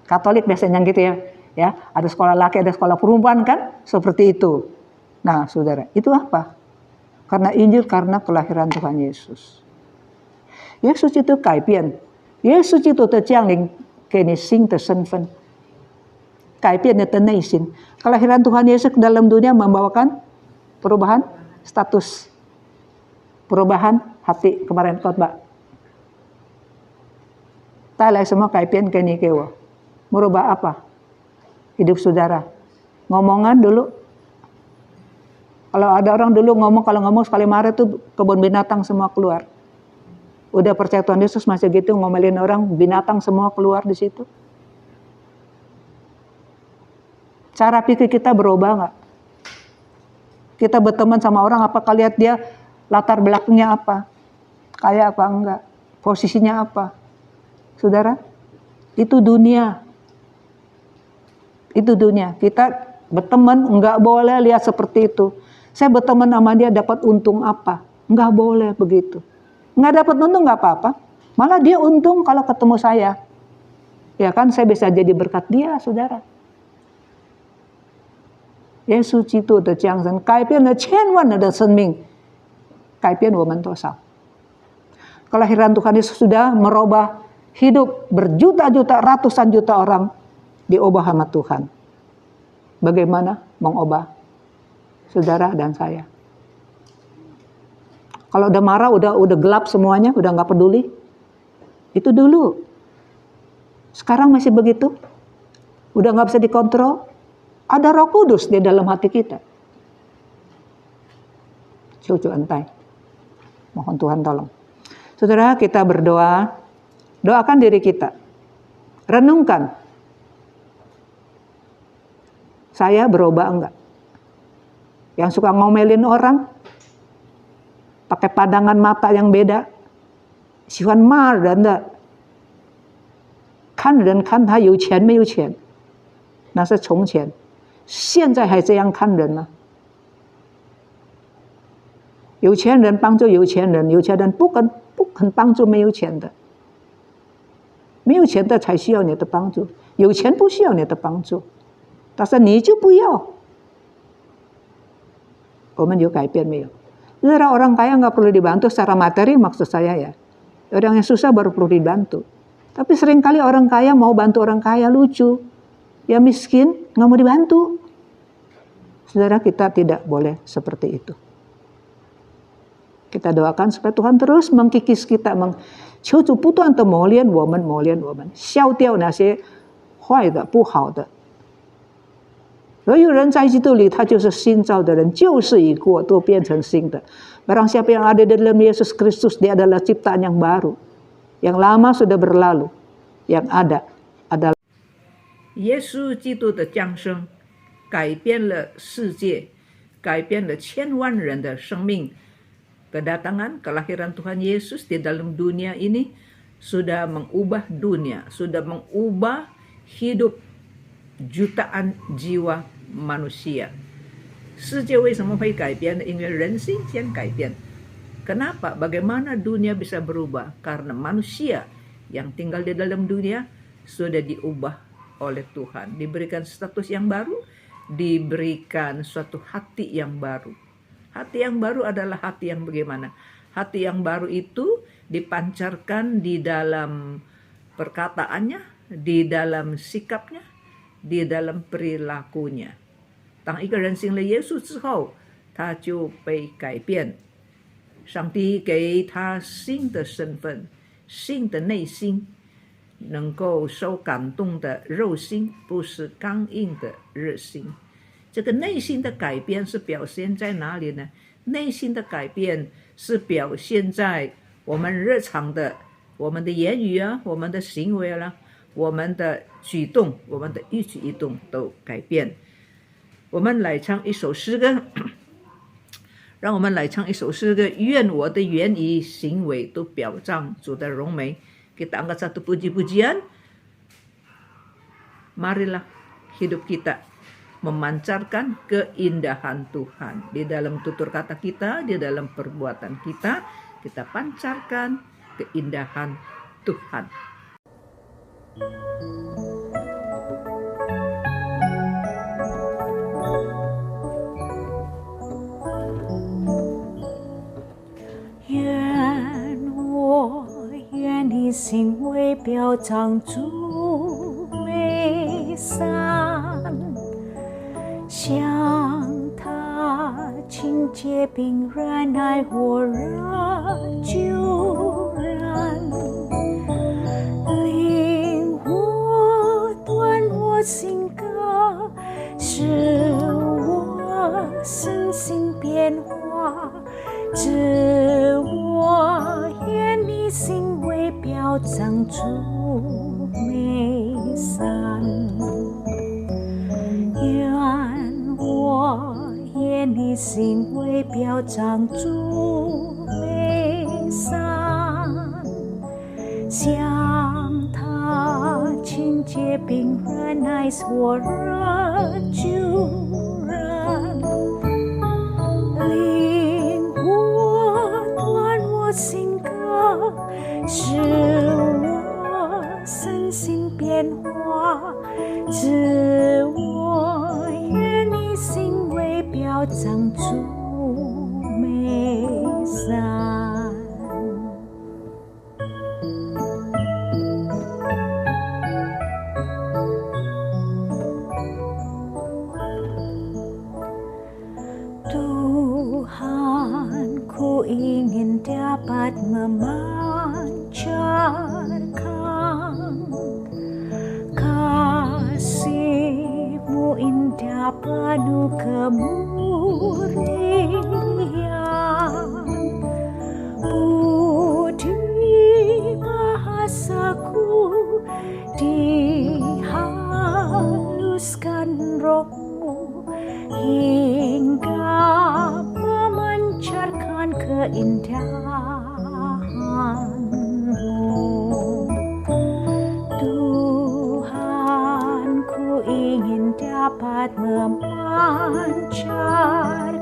Katolik biasanya gitu ya. Ya, ada sekolah laki, ada sekolah perempuan kan? Seperti itu. Nah, saudara, itu apa? Karena Injil, karena kelahiran Tuhan Yesus. Yesus itu 改变，耶稣基督的降临给你新的身份，改变你的内心。Kelahiran Tuhan Yesus ke dalam dunia membawakan perubahan status, perubahan hati. Kemarin khotbah. 带来什么改变给你给我？ Merubah apa? Hidup saudara. Ngomongan dulu. Kalau ada orang dulu ngomong, kalau ngomong sekali marah tuh kebun binatang semua keluar. Udah percaya Tuhan Yesus masih gitu ngomelin orang, binatang semua keluar di situ. Cara pikir kita berubah nggak? Kita berteman sama orang, apakah lihat dia latar belakangnya apa? Kaya apa enggak? Posisinya apa? Saudara, itu dunia. Itu dunia. Kita berteman enggak boleh lihat seperti itu. Saya berteman sama dia dapat untung apa? Enggak boleh begitu. Enggak dapat untung enggak apa-apa. Malah dia untung kalau ketemu saya. Ya kan, saya bisa jadi berkat dia, saudara. 耶稣基督的降生改变了千万人的生命，改变我们多少？ Kelahiran Tuhan Yesus sudah merubah hidup berjuta-juta, ratusan juta orang diubah sama Tuhan. Bagaimana mengubah saudara dan saya? Kalau udah marah, udah gelap semuanya, udah nggak peduli. Itu dulu. Sekarang masih begitu. Udah nggak bisa dikontrol. Ada Roh Kudus di dalam hati kita. Cucu entai. Mohon Tuhan tolong. Saudara, kita berdoa. Doakan diri kita. Renungkan. Saya berubah enggak? Yang suka ngomelin orang. Pakai pandangan mata yang beda. 喜欢骂人的。看人看他有钱没有钱。那是从前。现在还这样看人吗？有钱人帮助有钱人，有钱人不肯帮助没有钱的。没有钱的才需要你的帮助，有钱不需要你的帮助，但是你就不要。我们有改变没有？ Saudara, orang kaya nggak perlu dibantu secara materi, maksud saya ya. Orang yang susah baru perlu dibantu. Tapi seringkali orang kaya mau bantu orang kaya, lucu. Ya miskin, nggak mau dibantu. Saudara, kita tidak boleh seperti itu. Kita doakan supaya Tuhan terus mengkikis kita, 求主不断地磨练我们，磨练我们，消掉那些坏的、不好的。若有人在基督里，他就是新造的人，旧事已过，都变成新的。Barang siapa yang ada di dalam Yesus Kristus, dia adalah ciptaan yang baru. Yang lama sudah berlalu, yang ada adalah 耶稣基督的降生改变了世界，改变了千万人的生命。Kedatangan kelahiran Tuhan Yesus di dalam dunia ini sudah mengubah dunia, sudah mengubah hidup jutaan jiwa manusia. 世界为什么会改变呢？因为人心先改变。Kenapa? Bagaimana dunia bisa berubah? Karena manusia yang tinggal di dalam dunia sudah diubah oleh Tuhan, diberikan status yang baru, diberikan suatu hati yang baru. Hati yang baru adalah hati yang bagaimana? Hati yang baru itu dipancarkan di dalam perkataannya, di dalam sikapnya, di dalam perilakunya. 当一个人信了耶稣之后，他就被改变。上帝给他新的身份，新的内心，能够受感动的肉心，不是刚硬的热心。这个内心的改变是表现在哪里呢？内心的改变是表现在我们日常的，我们的言语啊，我们的行为啦，我们的举动，我们的一举一动都改变。我们来唱一首诗歌，让我们来唱一首诗歌，愿我的言语行为都表彰主的荣美。Kita angkat satu puji-pujian. Marilah hidup kita memancarkan keindahan Tuhan. Di dalam tutur kata kita, di dalam perbuatan kita, kita pancarkan keindahan Tuhan. 愿我愿你心为表彰主美善，向他清洁并忍耐火热救人，令我断我性格，使我身心变化，使我愿你心为表彰主美善，愿我愿你心为表彰主美善，向他清洁并忍耐火热救人，令我断我性格，使我身心变化，使我愿你心为表彰主美善。Tuhan, ku ingin dapat memancarkan kasih-Mu indah penuh kemurnian, budi bahasaku dihaluskan Roh-Mu hingga memancarkan keindahan-Mu. Tuhan, ku ingin dapat memancarkan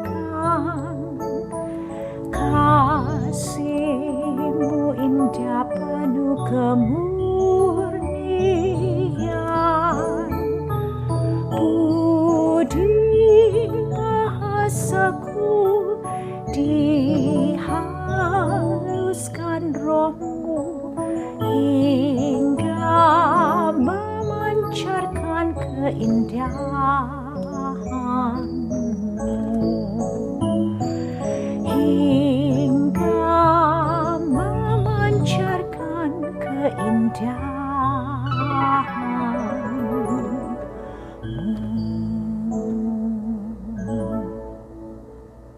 kasih-Mu indah penuh kemurnian, budi bahasaku di